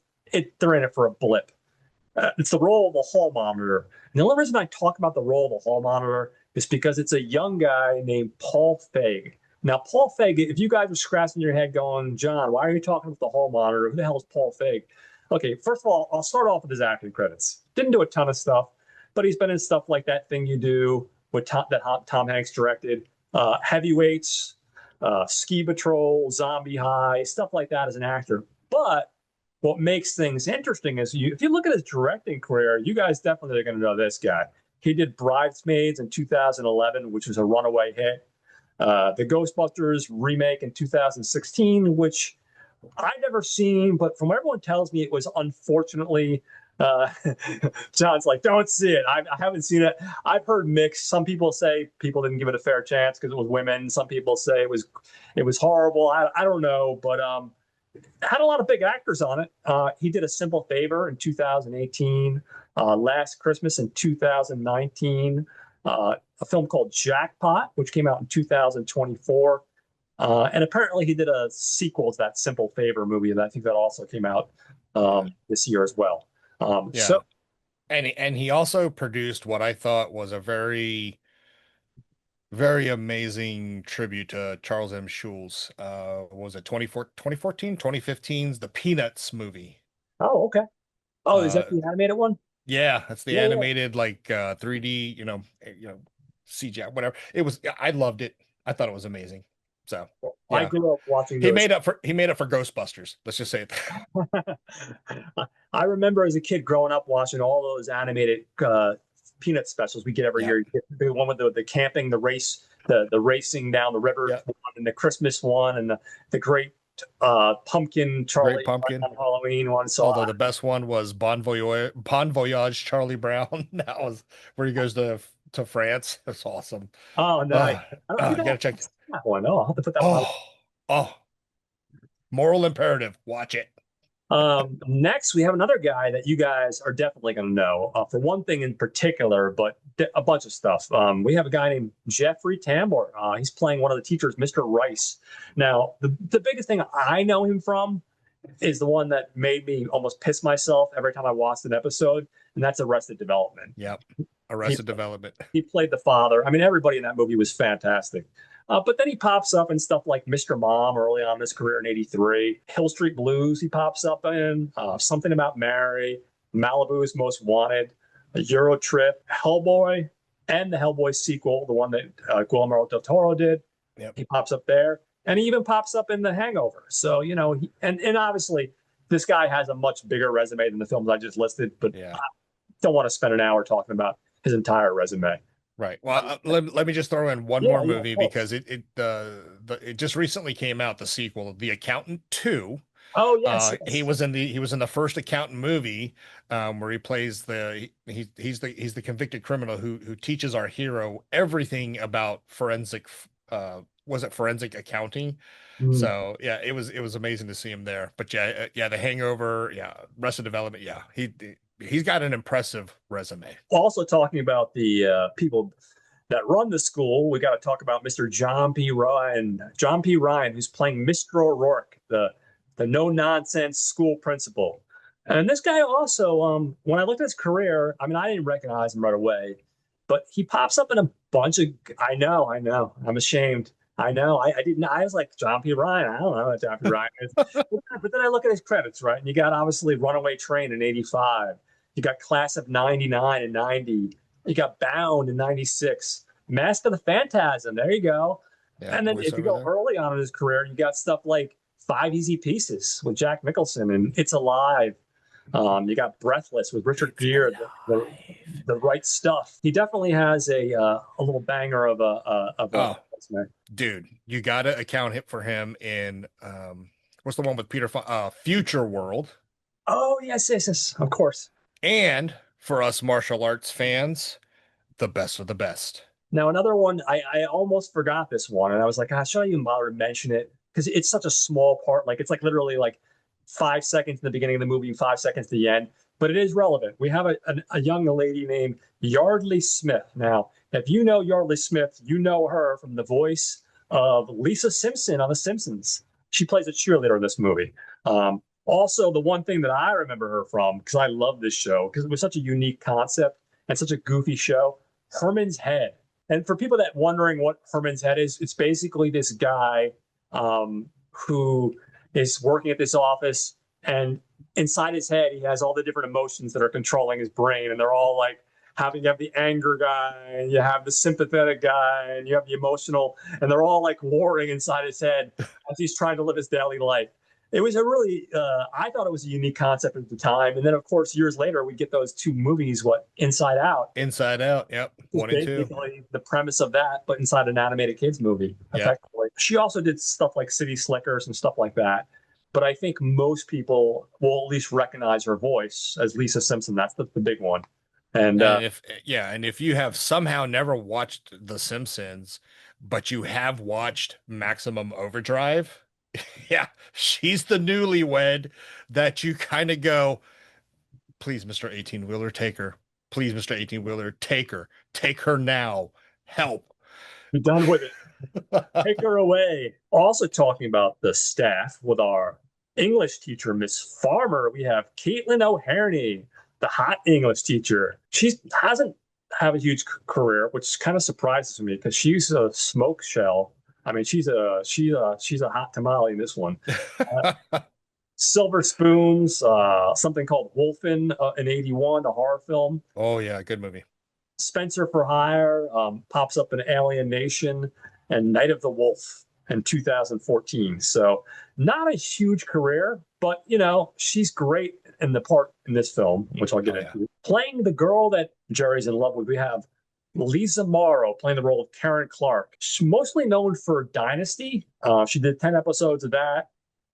A: they're in it for a blip. It's the role of the hall monitor. And the only reason I talk about the role of the hall monitor is because it's a young guy named Paul Feig. Now, Paul Feig, if you guys are scratching your head going, John, why are you talking about the hall monitor? Who the hell is Paul Feig? Okay, first of all, I'll start off with his acting credits. Didn't do a ton of stuff, but he's been in stuff like That Thing You Do with Tom Hanks directed, Heavyweights, Ski Patrol, Zombie High, stuff like that as an actor. But what makes things interesting is if you look at his directing career, you guys definitely are going to know this guy. He did Bridesmaids in 2011, which was a runaway hit. The Ghostbusters remake in 2016, which I never seen, but from what everyone tells me, it was unfortunately. Uh, John's like, don't see it. I haven't seen it. I've heard mixed. Some people say people didn't give it a fair chance because it was women. Some people say it was horrible. I don't know, but had a lot of big actors on it. He did A Simple Favor in 2018, Last Christmas in 2019, a film called Jackpot, which came out in 2024. And apparently he did a sequel to that Simple Favor movie, and I think that also came out
B: Yeah.
A: this year as well.
B: Yeah. And he also produced what I thought was a very, very amazing tribute to Charles M. Schulz. What was it 2014, 2015's The Peanuts movie?
A: Oh, okay. Oh, is that
B: Uh,
A: the animated one?
B: yeah, that's the
A: Yeah, yeah.
B: animated like 3D, CGI, whatever. I loved it. I thought it was amazing. So,
A: I
B: yeah.
A: grew up watching
B: He
A: those.
B: made up for he made up for Ghostbusters. Let's just say it.
A: I remember as a kid growing up watching all those animated peanut specials we get every
B: Yeah.
A: year. You get the one with the camping, the race, the racing down the river
B: Yeah.
A: one, and the Christmas one, and the great pumpkin
B: Great
A: Charlie
B: Pumpkin.
A: on Halloween one. So
B: Although the best one was Bon Voyage Charlie Brown. That was where he goes to France. That's awesome.
A: oh, nice.
B: Uh,
A: I think
B: you gotta check.
A: I've seen that one. Oh, I'll have to put that one on.
B: Oh, oh, moral imperative. Watch it.
A: Next, we have another guy that you guys are definitely going to know for one thing in particular, but a bunch of stuff. We have a guy named Jeffrey Tambor. He's playing one of the teachers, Mr. Rice. Now, the biggest thing I know him from is the one that made me almost piss myself every time I watched an episode, and that's Arrested Development.
B: Yep.
A: He
B: Arrested Development.
A: he played the father. I mean, everybody in that movie was fantastic. But then he pops up in stuff like Mr. Mom early on in his career in '83, Hill Street Blues. He pops up in Something About Mary, Malibu's Most Wanted, a Euro Trip, Hellboy, and the Hellboy sequel, the one that Guillermo del Toro did.
B: Yep.
A: He pops up there, and he even pops up in The Hangover. So and obviously this guy has a much bigger resume than the films I just listed, but I
B: Yeah.
A: don't want to spend an hour talking about his entire resume.
B: Right. Well, let me just throw in one
A: Yeah,
B: more
A: yeah, of
B: movie
A: course.
B: because it just recently came out, the sequel, The Accountant 2.
A: Oh yes,
B: He
A: yes.
B: was in the first Accountant movie, where he plays he's the convicted criminal who teaches our hero everything about forensic, was it forensic accounting?
A: Mm.
B: So yeah, it was amazing to see him there. But yeah, yeah, The Hangover, yeah, Arrested Development, yeah, he's got an impressive resume.
A: Also talking about the people that run the school, we got to talk about Mr. John P. Ryan. John P. Ryan, who's playing Mr. O'Rourke, the no nonsense school principal. And this guy also, when I looked at his career, I mean, I didn't recognize him right away, but he pops up in a bunch of. I know. I'm ashamed. I know. I didn't. I was like John P. Ryan. I don't know what John P. Ryan is. But then I look at his credits, right? And you got obviously Runaway Train in '85. You got Class of '99 and '90. You got Bound in '96. Mask of the Phantasm. There you go.
B: Yeah,
A: And then if you
B: voiceover
A: go
B: there.
A: early on in his career, you got stuff like Five Easy Pieces with Jack Nicholson and It's Alive. You got Breathless with Richard
B: It's
A: Gere,
B: alive.
A: the right stuff. He definitely has a little banger of a
B: Oh, dude, you gotta account it for him in what's the one with Future World,
A: oh yes, yes, yes, of course.
B: and for us martial arts fans, the best of the best.
A: Now another one, I almost forgot this one, and I was like, I should I even bother to mention it because it's such a small part. Like it's like literally like 5 seconds in the beginning of the movie, 5 seconds at the end, but it is relevant. We have a young lady named Yardley Smith. Now, if you know Yardley Smith, you know her from the voice of Lisa Simpson on The Simpsons. She plays a cheerleader in this movie. Also, the one thing that I remember her from, because I love this show, because it was such a unique concept and such a goofy show, Herman's Head. And for people that wondering what Herman's Head is, it's basically this guy who is working at this office, and inside his head, he has all the different emotions that are controlling his brain, and they're all like having you have the anger guy, and you have the sympathetic guy, and you have the emotional, and they're all like warring inside his head as he's trying to live his daily life. It was a really, I thought it was a unique concept at the time, and then of course years later we get those two movies, what Inside Out,
B: Inside Out, yep,
A: is
B: 1 and 2.
A: basically the premise of that, but inside an animated kids movie,
B: Yep.
A: effectively. She also did stuff like City Slickers and stuff like that. But I think most people will at least recognize her voice as Lisa Simpson. That's the big one. And
B: And if you have somehow never watched The Simpsons, but you have watched Maximum Overdrive, yeah, she's the newlywed that you kind of go, please, Mr. 18 Wheeler, take her. Please, Mr. 18 Wheeler, take her. Take her now. Help.
A: be done with it. Take her away. Also talking about the staff with our English teacher, Miss Farmer, we have Caitlin O'Herney, the hot English teacher. She hasn't have a huge career, which kind of surprises me because she's a smoke shell. I mean, she's a hot tamale in this one. Uh, Silver Spoons, something called Wolfen in '81, a horror film.
B: Oh, yeah, good movie.
A: Spencer for Hire pops up in Alien Nation and Night of the Wolf in 2014. So not a huge career, but she's great in the part in this film, which I'll get
B: Oh, yeah.
A: into. Playing the girl that Jerry's in love with, we have Lisa Morrow playing the role of Karen Clark. She's mostly known for Dynasty. She did 10 episodes of that.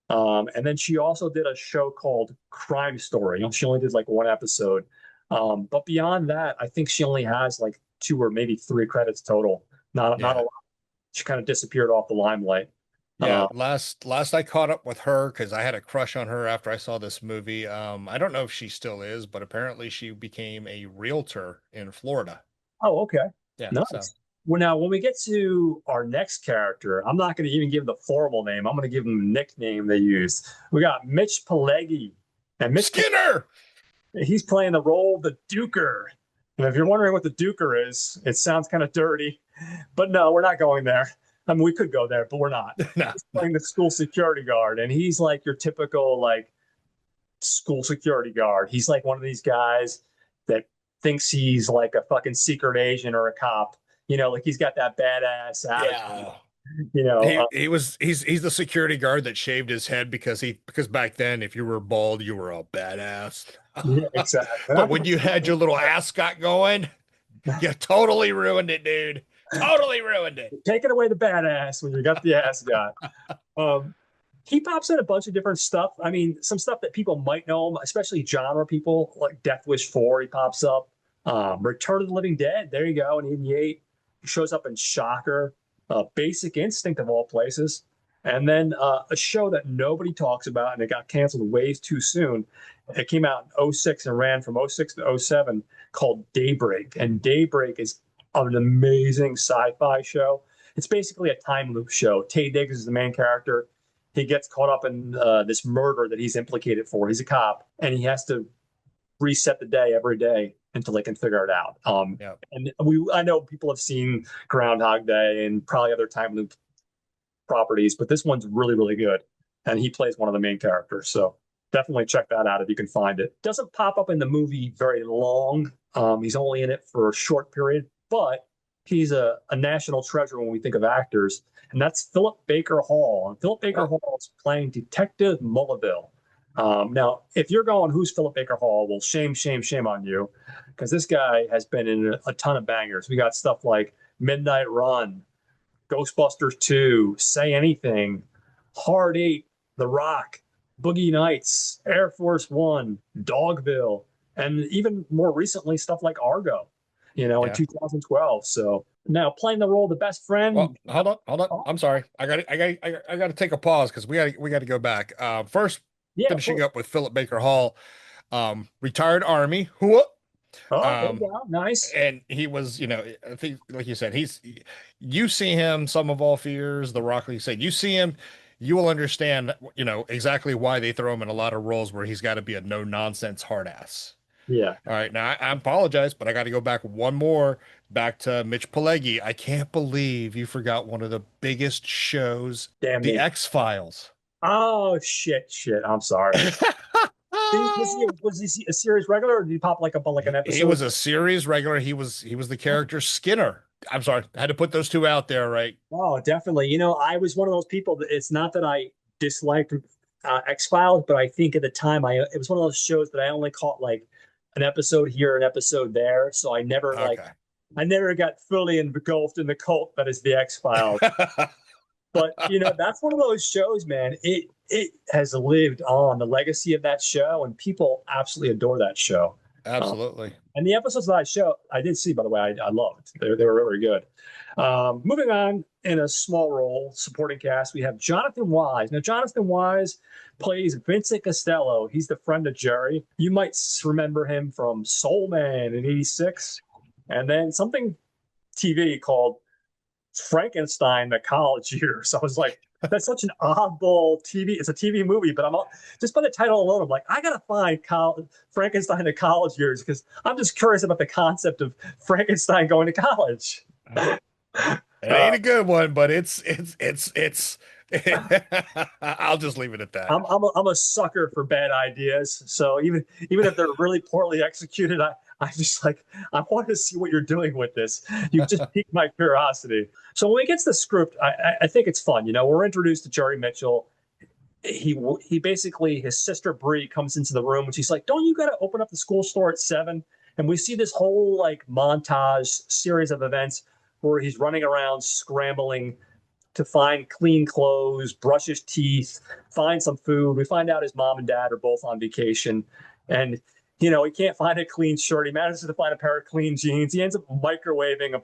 A: And then she also did a show called Crime Story. She only did like one episode. But beyond that, I think she only has like two or maybe three credits total. Not a
B: Yeah.
A: lot. She kind of disappeared off the limelight.
B: Yeah, last I caught up with her because I had a crush on her after I saw this movie. I don't know if she still is, but apparently she became a realtor in Florida.
A: Oh, okay.
B: Yeah, so
A: Nice. Well, now when we get to our next character, I'm not going to even give the formal name. I'm going to give him a nickname they used. We got Mitch Pileggi, and
B: Skinner.
A: he's playing the role of the Duker. And if you're wondering what the Duker is, it sounds kind of dirty, but no, we're not going there. I mean, we could go there, but we're not.
B: No,
A: He's
B: no.
A: playing the school security guard, and he's like your typical like school security guard. He's like one of these guys that thinks he's like a fucking secret agent or a cop. Like he's got that badass attitude.
B: Yeah.
A: You know,
B: He's the security guard that shaved his head because back then if you were bald you were a badass.
A: yeah, exactly.
B: But when you had your little ascot going, you totally ruined it, dude. Totally ruined it.
A: Taking away the badass when you got the ass guy. Um, he pops in a bunch of different stuff. I mean, some stuff that people might know him, especially genre people like Death Wish 4. He pops up. Return of the Living Dead. There you go. In 88, he shows up in Shocker, Basic Instinct of all places, and then a show that nobody talks about and it got canceled way too soon. It came out in '06 and ran from '06 to '07 called Daybreak. And Daybreak is an amazing sci-fi show. It's basically a time loop show. Taye Diggs is the main character. He gets caught up in this murder that he's implicated for. He's a cop, and he has to reset the day every day until they can figure it out.
B: Yeah.
A: And I know people have seen Groundhog Day and probably other time loop properties, but this one's really, really good. And he plays one of the main characters. So definitely check that out if you can find it. Doesn't pop up in the movie very long. He's only in it for a short period, but he's a national treasure when we think of actors. And that's Philip Baker Hall. And Philip Baker Hall is playing Detective Mullaville. Now, if you're going, who's Philip Baker Hall? Well, shame, shame, shame on you, because this guy has been in a ton of bangers. We got stuff like Midnight Run, Ghostbusters 2, Say Anything, Hard Eight, The Rock, Boogie Nights, Air Force One, Dogville, and even more recently, stuff like Argo, in 2012. So now playing the role of the best friend.
B: Well, hold on. I'm sorry. I got to take a pause because we got to go back. First,
A: Yeah,
B: finishing up with Philip Baker Hall, retired Army. Whoop.
A: Oh, there you go. Nice.
B: And he was, I think, like you said, you see him, Sum of All Fears, The Rock, like you said, you see him, you will understand, exactly why they throw him in a lot of roles where he's got to be a no nonsense hard ass.
A: Yeah.
B: All right. Now I apologize, but I got to go back one more back to Mitch Pileggi. I can't believe you forgot one of the biggest shows,
A: Damn
B: The
A: me.
B: X-Files.
A: Oh, shit. I'm sorry. Was he a series regular, or did he pop like up on like an episode?
B: He was a series regular. He was the character Skinner. I'm sorry, I had to put those two out there, right?
A: Oh, definitely. I was one of those people that it's not that I disliked X-Files, but I think at the time it was one of those shows that I only caught like an episode here, an episode there. So
B: Okay.
A: I never got fully engulfed in the cult that is the X-Files. But that's one of those shows, man. It has lived on, the legacy of that show, and people absolutely adore that show.
B: Absolutely.
A: And the episodes that I did see, by the way, I loved. They were really good. Moving on, in a small role, supporting cast, we have Jonathan Wise. Now, Jonathan Wise plays Vincent Costello. He's the friend of Jerry. You might remember him from Soul Man in '86, and then something TV called Frankenstein, the college years. I was like, that's such an oddball TV. It's a TV movie, but just by the title alone, I'm like, I gotta find Frankenstein, the college years, because I'm just curious about the concept of Frankenstein going to college.
B: It ain't a good one, but it's I'll just leave it at that.
A: I'm a sucker for bad ideas. So even if they're really poorly executed, I just like, I want to see what you're doing with this. You've just piqued my curiosity. So when we get to the script, I think it's fun. We're introduced to Jerry Mitchell. He basically, his sister Bree comes into the room and she's like, "Don't you got to open up the school store at 7?" And we see this whole like montage series of events where he's running around scrambling to find clean clothes, brush his teeth, find some food. We find out his mom and dad are both on vacation, and he can't find a clean shirt. He manages to find a pair of clean jeans. He ends up microwaving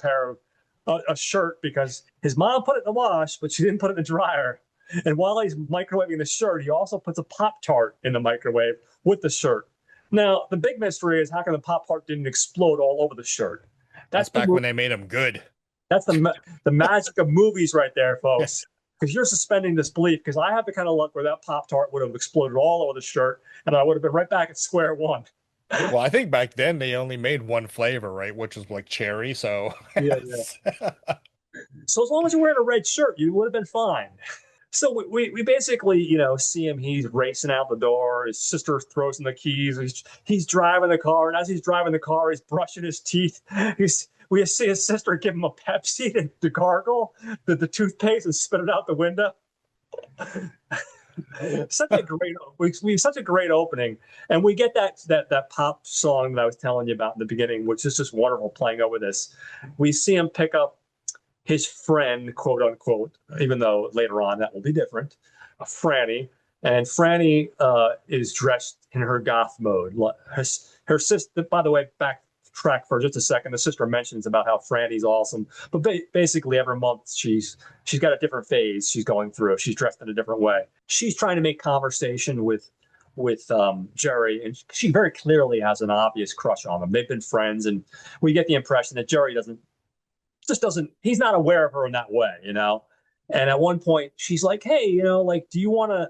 A: a shirt because his mom put it in the wash, but she didn't put it in the dryer. And while he's microwaving the shirt, he also puts a Pop-Tart in the microwave with the shirt. Now, the big mystery is how come the Pop-Tart didn't explode all over the shirt?
B: That's back when they made them good.
A: That's the magic of movies right there, folks. Because you're suspending disbelief, because I have the kind of luck where that Pop-Tart would have exploded all over the shirt, and I would have been right back at square one.
B: Well, I think back then they only made one flavor, right? Which was like cherry. So
A: yeah. So as long as you're wearing a red shirt, you would have been fine. So we basically, see him. He's racing out the door. His sister throws him the keys. He's driving the car, and as he's driving the car, he's brushing his teeth. we see his sister give him a Pepsi to gargle the toothpaste and spit it out the window. Such a great we have such a great opening, and we get that pop song that I was telling you about in the beginning, which is just wonderful playing over this. We see him pick up his friend, quote unquote, even though later on that will be different, Franny. And Franny is dressed in her goth mode. Her sister, by the way, backtrack for just a second. The sister mentions about how Franny's awesome, but basically every month she's got a different phase she's going through. She's dressed in a different way. She's trying to make conversation with Jerry, and she very clearly has an obvious crush on him. They've been friends, and we get the impression that Jerry doesn't he's not aware of her in that way, you know. And at one point she's like, hey, you know, like, do you want to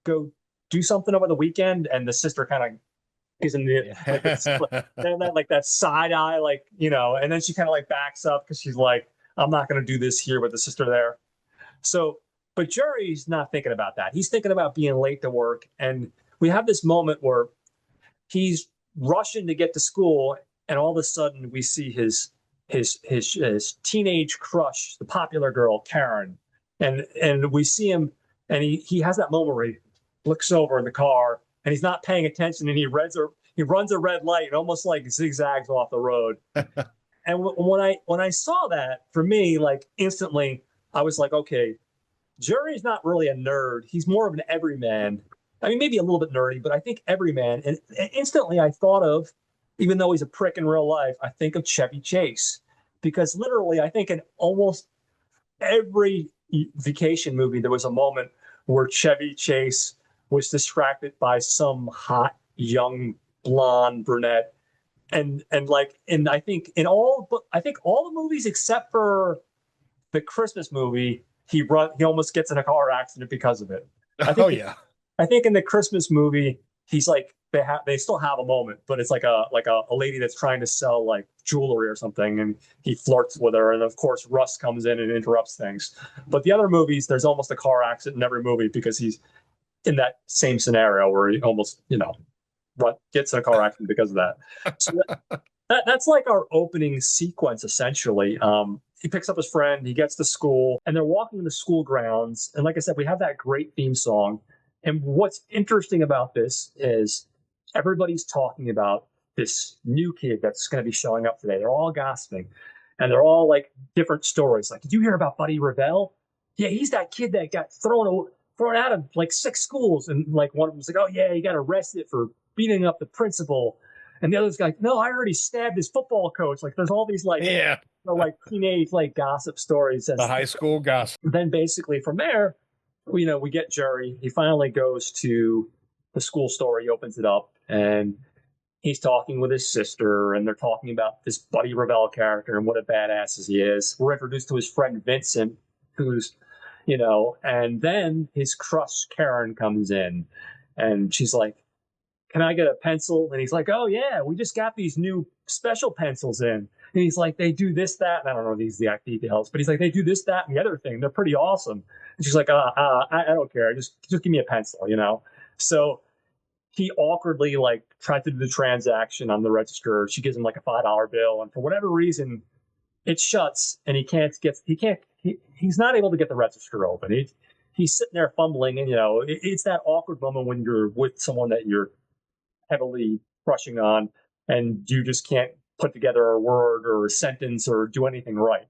A: go do something over the weekend? And the sister kind of gives him the like that side eye, like, you know, and then she kind of like backs up because she's like, I'm not going to do this here with the sister there. So but Jerry's not thinking about that. He's thinking about being late to work. And we have this moment where he's rushing to get to school, and all of a sudden we see his teenage crush, the popular girl Karen, and we see him, and he has that moment where he looks over in the car and he's not paying attention, and he runs a red light and almost like zigzags off the road. And when I saw that, for me, like instantly, I was like, okay, Jerry's not really a nerd. He's more of an everyman. I mean, maybe a little bit nerdy, but I think everyman. And instantly, I thought of, even though he's a prick in real life, I think of Chevy Chase, because literally, I think in almost every vacation movie, there was a moment where Chevy Chase was distracted by some hot young blonde brunette, and I think all the movies except for the Christmas movie, he almost gets in a car accident because of it.
B: Oh yeah.
A: I think in the Christmas movie, he's like they still have a moment, but it's like a lady that's trying to sell like jewelry or something, and he flirts with her, and of course Russ comes in and interrupts things. But the other movies, there's almost a car accident in every movie because he's in that same scenario where he almost, you know, gets in a car accident because of that. So that's like our opening sequence essentially. He picks up his friend, he gets to school, and they're walking in the school grounds. And like I said, we have that great theme song. And what's interesting about this is everybody's talking about this new kid that's going to be showing up today. They're all gossiping, and they're all like different stories. Like, did you hear about Buddy Revell? Yeah, he's that kid that got thrown out of like 6 schools. And like one of them's like, oh yeah, he got arrested for beating up the principal. And the other's like, no, I already stabbed his football coach. Like, there's all these like,
B: Yeah.
A: like teenage like gossip stories.
B: The high school gossip.
A: Then basically from there, we get Jerry. He finally goes to the school store. He opens it up, and he's talking with his sister, and they're talking about this Buddy Revell character and what a badass he is. We're introduced to his friend Vincent, who's, you know, and then his crush Karen comes in, and she's like, can I get a pencil? And he's like, oh yeah, we just got these new special pencils in. And he's like, they do this, that, and I don't know these exact details, but he's like, they do this, that, and the other thing. They're pretty awesome. And she's like, I don't care. Just give me a pencil, you know? So he awkwardly like tried to do the transaction on the register. She gives him like a $5 bill, and for whatever reason, it shuts, and he's not able to get the register open. He's sitting there fumbling, and you know, it's that awkward moment when you're with someone that you're heavily crushing on, and you just can't put together a word or a sentence or do anything right.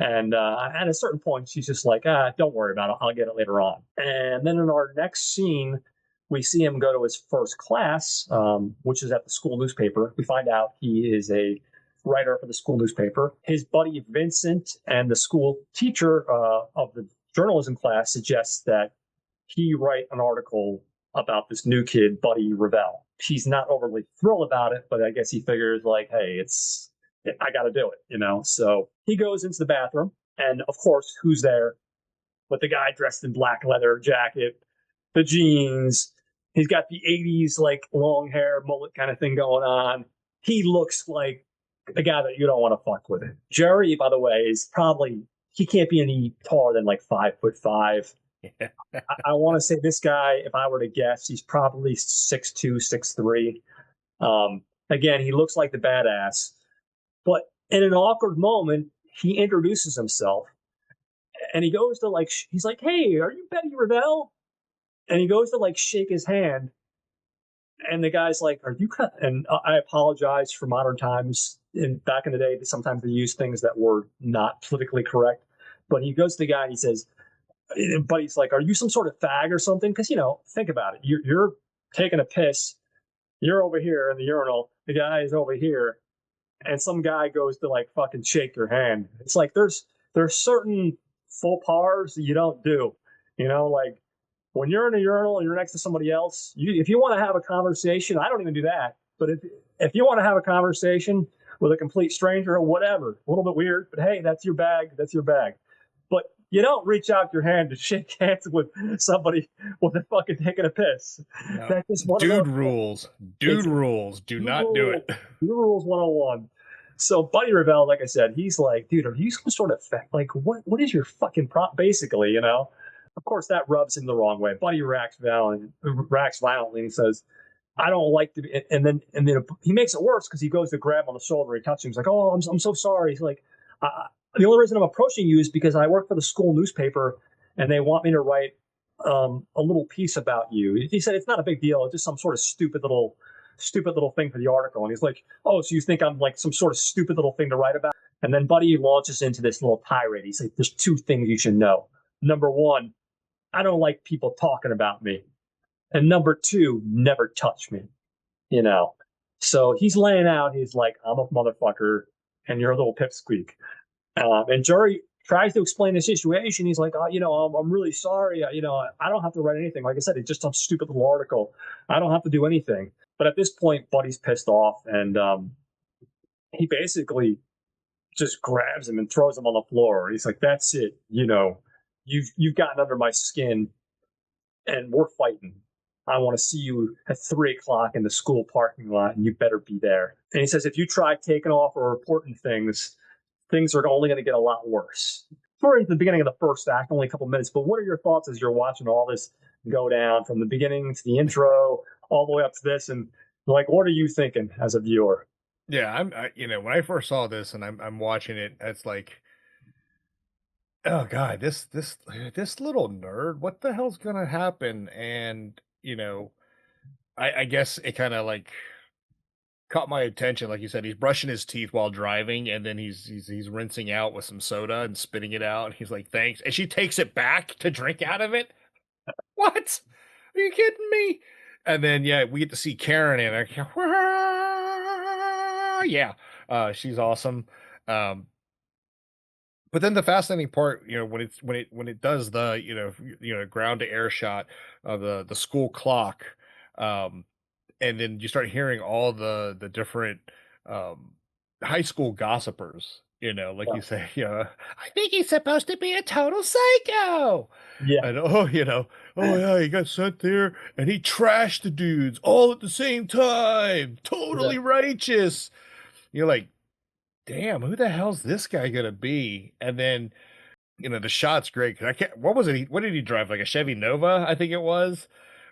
A: And at a certain point, she's just like, don't worry about it. I'll get it later on. And then in our next scene, we see him go to his first class, which is at the school newspaper. We find out he is a writer for the school newspaper. His buddy Vincent and the school teacher of the journalism class suggests that he write an article about this new kid, Buddy Revell. He's not overly thrilled about it, but I guess he figures like, hey, I got to do it, you know? So he goes into the bathroom, and of course, who's there but the guy dressed in black leather jacket, the jeans. He's got the 80s, like long hair, mullet kind of thing going on. He looks like the guy that you don't want to fuck with. Jerry, by the way, he can't be any taller than like 5'5". I want to say this guy, if I were to guess, he's probably 6'2", 6'3". Again, he looks like the badass, but In an awkward moment, he introduces himself and he goes to like, he's like, "Hey, are you Betty Revell?" And he goes to like shake his hand, and the guy's like, "Are you?" And I apologize for modern times. And back in the day, sometimes they used things that were not politically correct. But he goes to the guy and he says, "But he's like, are you some sort of fag or something?" Because think about it. You're taking a piss. You're over here in the urinal. The guy is over here, and some guy goes to like fucking shake your hand. It's like there's certain faux pas that you don't do. Like when you're in a urinal and you're next to somebody else, if you want to have a conversation, I don't even do that. But if you want to have a conversation with a complete stranger or whatever, a little bit weird, but hey, that's your bag. That's your bag. But you don't reach out your hand to shake hands with somebody with a fucking taking a piss.
B: No.
A: That's just one of
B: Dude
A: those.
B: rules. Dude
A: It's
B: rules. Do
A: new
B: not do
A: rule,
B: it.
A: new rules 101. So Buddy Revell, like I said, he's like, dude, are you some sort of like what is your fucking prop? Basically. Of course, that rubs him the wrong way. Buddy racks violently, and he says, "I don't like to be." And then he makes it worse because he goes to grab him on the shoulder. He touches him. He's like, "Oh, I'm so sorry." He's like, "The only reason I'm approaching you is because I work for the school newspaper, and they want me to write a little piece about you." He said, "It's not a big deal. It's just some sort of stupid little thing for the article." And he's like, "Oh, so you think I'm like some sort of stupid little thing to write about?" And then Buddy launches into this little tirade. He's like, "There's two things you should know. Number one, I don't like people talking about me. And number two, never touch me." You know. So he's laying out, he's like, "I'm a motherfucker and you're a little pipsqueak." And Jerry tries to explain the situation. He's like, "Oh, I'm really sorry. I don't have to write anything. Like I said, it's just some stupid little article. I don't have to do anything." But at this point, Buddy's pissed off, and he basically just grabs him and throws him on the floor. He's like, "That's it. You've gotten under my skin, and we're fighting. I want to see you at 3 o'clock in the school parking lot, and you better be there." And he says, "If you try taking off or reporting things are only going to get a lot worse." We're at the beginning of the first act, only a couple minutes, but what are your thoughts as you're watching all this go down from the beginning to the intro, all the way up to this? And like, what are you thinking as a viewer?
B: Yeah, when I first saw this and I'm watching it, it's like, oh God, this little nerd, what the hell's gonna happen? And I guess it kind of like caught my attention. Like you said, he's brushing his teeth while driving, and then he's rinsing out with some soda and spitting it out. And he's like, "Thanks," and she takes it back to drink out of it. What? Are you kidding me? And then yeah, we get to see Karen in her. Yeah, she's awesome. Um, but then the fascinating part, when it does the ground to air shot of the school clock, um, and then you start hearing all the different um, high school gossipers. Like
A: Yeah.
B: you say, I think he's supposed to be a total psycho.
A: Yeah.
B: And oh yeah, he got sent there and he trashed the dudes all at the same time.
A: Yeah.
B: Totally righteous. You're like, damn, who the hell's this guy gonna be? And then the shot's great because I can't. What was it? What did he drive? Like a Chevy Nova, I think it was.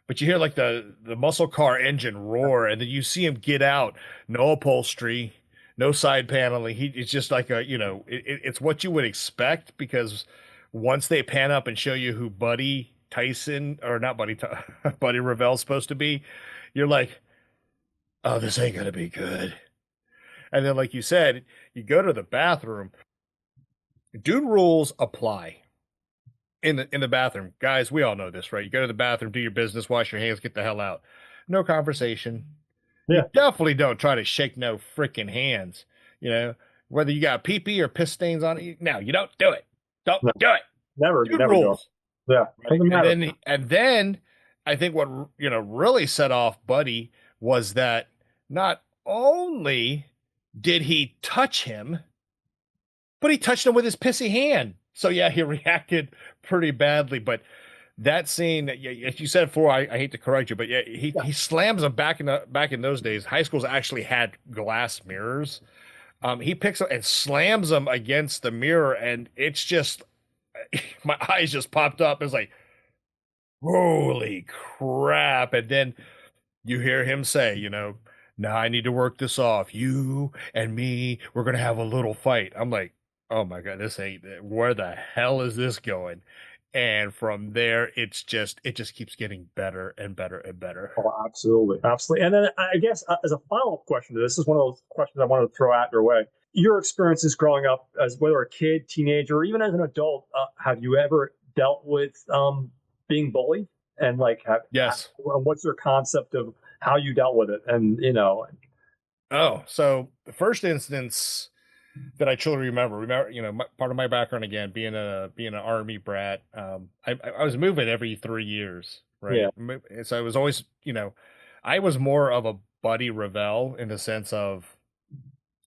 B: But you hear like the muscle car engine roar, and then you see him get out. No upholstery, no side paneling. It's just like it's what you would expect because once they pan up and show you who Buddy Tyson or not Buddy Revell's supposed to be, you're like, oh, this ain't gonna be good. And then, like you said, you go to the bathroom. Dude rules apply in the bathroom. Guys, we all know this, right? You go to the bathroom, do your business, wash your hands, get the hell out. No conversation. You
A: Yeah.
B: definitely don't try to shake no freaking hands. Whether you got pee pee or piss stains on it. No, you don't do it. Don't
A: No,
B: do it. Dude
A: never do.
B: rules.
A: Yeah.
B: Right.
A: Doesn't
B: And
A: matter.
B: then I think what really set off Buddy was that not only did he touch him, but he touched him with his pissy hand. So yeah, he reacted pretty badly. But that scene, yeah, as you said before, I hate to correct you, but yeah,
A: Yeah.
B: he slams him back in those days. High schools actually had glass mirrors. He picks up and slams them against the mirror, and it's just my eyes just popped up. It's like, holy crap! And then you hear him say, now I need to work this off. You and me, we're gonna have a little fight. I'm like, oh my God, this ain't, where the hell is this going? And from there, it just keeps getting better and better and better.
A: Oh, absolutely, absolutely. And then I guess as a follow-up question to this is one of those questions I wanted to throw out your way. Your experiences growing up as whether a kid, teenager, or even as an adult, have you ever dealt with being bullied? And like,
B: Yes.
A: what's your concept of how you dealt with it? And
B: Oh, so the first instance that I truly remember, part of my background again, being an army brat. I was moving every 3 years,
A: yeah,
B: right? So I was always, I was more of a buddy Ravel in the sense of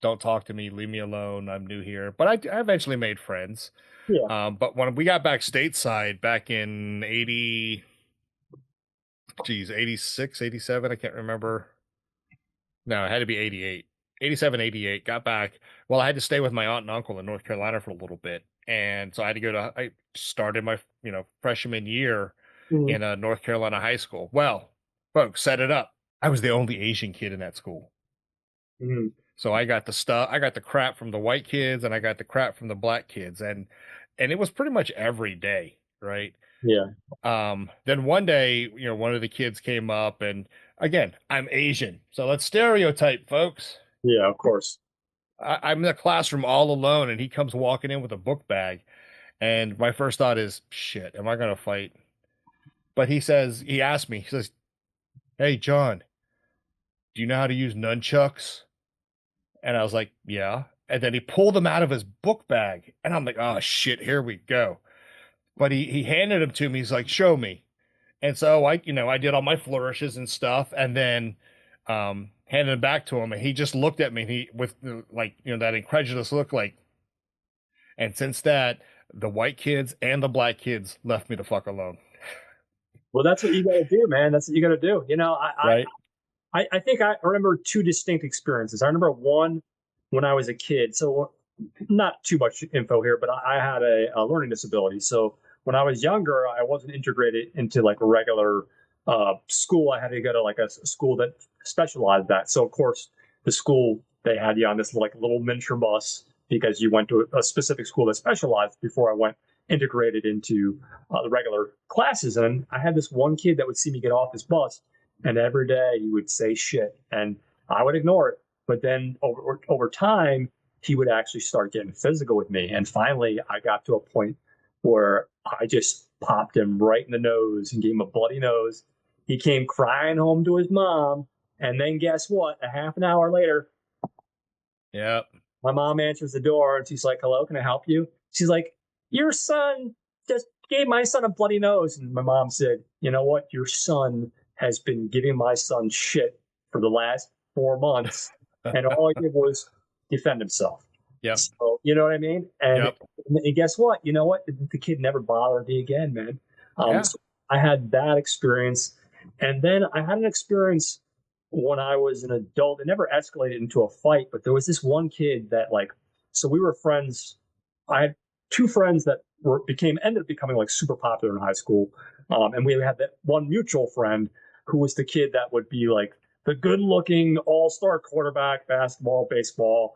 B: don't talk to me, leave me alone. I'm new here, but I eventually made friends.
A: yeah,
B: But when we got back stateside back in 86, 87, I can't remember. No, it had to be 88. 87, 88. Got back. Well, I had to stay with my aunt and uncle in North Carolina for a little bit. And so I started my, freshman year
A: mhm,
B: in a North Carolina high school. Well, folks, set it up. I was the only Asian kid in that school.
A: mhm,
B: So I got the crap from the white kids and I got the crap from the black kids. And it was pretty much every day, right?
A: yeah,
B: Then one day, one of the kids came up and again, I'm Asian. So let's stereotype, folks.
A: yeah. Of course.
B: I'm in the classroom all alone and he comes walking in with a book bag. And my first thought is, shit, am I going to fight? But he asked me, he says, hey, John, do you know how to use nunchucks? And I was like, yeah. And then he pulled them out of his book bag. And I'm like, oh, shit, here we go. But he handed them to me. He's like, show me. And so I did all my flourishes and stuff, and then handed it back to him, and he just looked at me, and he with like that incredulous look, like. And since that, the white kids and the black kids left me the fuck alone.
A: Well, that's what you got to do, man. That's what you got to do.
B: Right?
A: I think I remember two distinct experiences. I remember one when I was a kid. So not too much info here, but I had a learning disability. So when I was younger, I wasn't integrated into like a regular school. I had to go to like a school that specialized that. So of course, the school they had you on this like little miniature bus because you went to a specific school that specialized before I went integrated into the regular classes. And I had this one kid that would see me get off this bus, and every day he would say shit, and I would ignore it. But then over time, he would actually start getting physical with me. And finally, I got to a point where I just popped him right in the nose and gave him a bloody nose. He came crying home to his mom. And then guess what? A half an hour later,
B: Yeah.
A: my mom answers the door and she's like, hello, can I help you? She's like, your son just gave my son a bloody nose. And my mom said, you know what? Your son has been giving my son shit for the last 4 months. And all I did was defend himself.
B: Yep.
A: So, you know what I mean?
B: Yep.
A: And guess what? You know what? The kid never bothered me again, man.
B: Yeah.
A: So I had that experience. And then I had an experience when I was an adult. It never escalated into a fight, but there was this one kid that like, so we were friends. I had two friends that ended up becoming like super popular in high school. And we had that one mutual friend who was the kid that would be like the good looking all-star quarterback, basketball, baseball.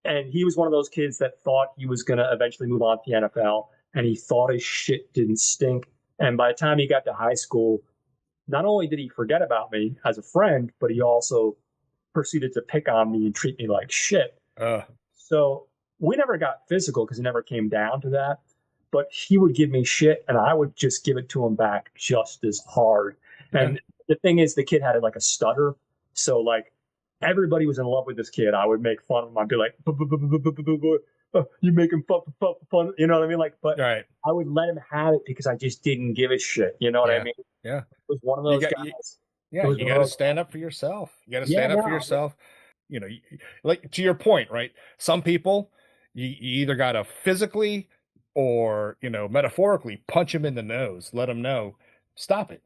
A: And he was one of those kids that thought he was going to eventually move on to the NFL. And he thought his shit didn't stink. And by the time he got to high school, not only did he forget about me as a friend, but he also proceeded to pick on me and treat me like shit. So we never got physical because it never came down to that. But he would give me shit and I would just give it to him back just as hard. And the thing is, the kid had like a stutter. So like everybody was in love with this kid. I would make fun of him. I'd be like, you make him fun. You know what I mean? Like, but
B: Right.
A: I would let him have it because I just didn't give a shit. You know what I mean?
B: Yeah.
A: It was one of those guys.
B: You got to stand up for yourself. You got to stand up for yourself. Like to your point, right? Some people, you either got to physically or, metaphorically punch him in the nose, let him know, stop it.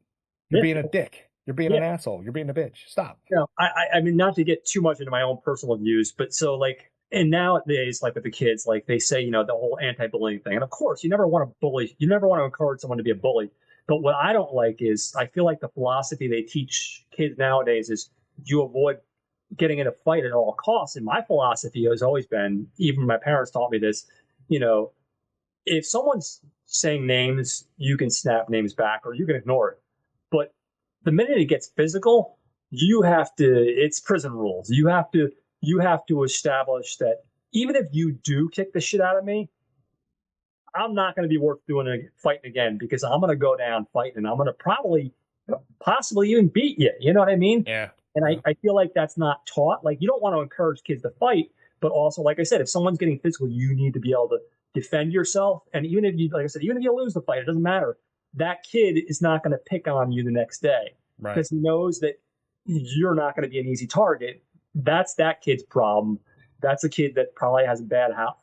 B: You're being a dick. You're being an asshole. You're being a bitch. Stop.
A: I mean, not to get too much into my own personal views, but so like, and nowadays, like with the kids, like they say, the whole anti-bullying thing. And of course, you never want to bully. You never want to encourage someone to be a bully. But what I don't like is I feel like the philosophy they teach kids nowadays is you avoid getting in a fight at all costs. And my philosophy has always been, even my parents taught me this, you know, if someone's saying names, you can snap names back or you can ignore it. But the minute it gets physical, you have to, it's prison rules. You have to establish that even if you do kick the shit out of me, I'm not going to be worth doing a fighting again because I'm going to go down fighting and I'm going to probably possibly even beat you. You know what I mean?
B: Yeah.
A: And I feel like that's not taught. Like you don't want to encourage kids to fight, but also, like I said, if someone's getting physical, you need to be able to defend yourself. And even if you, like I said, even if you lose the fight, it doesn't matter. That kid is not going to pick on you the next day
B: Right.
A: because he knows that you're not going to be an easy target. That's that kid's problem. That's a kid that probably has a bad house,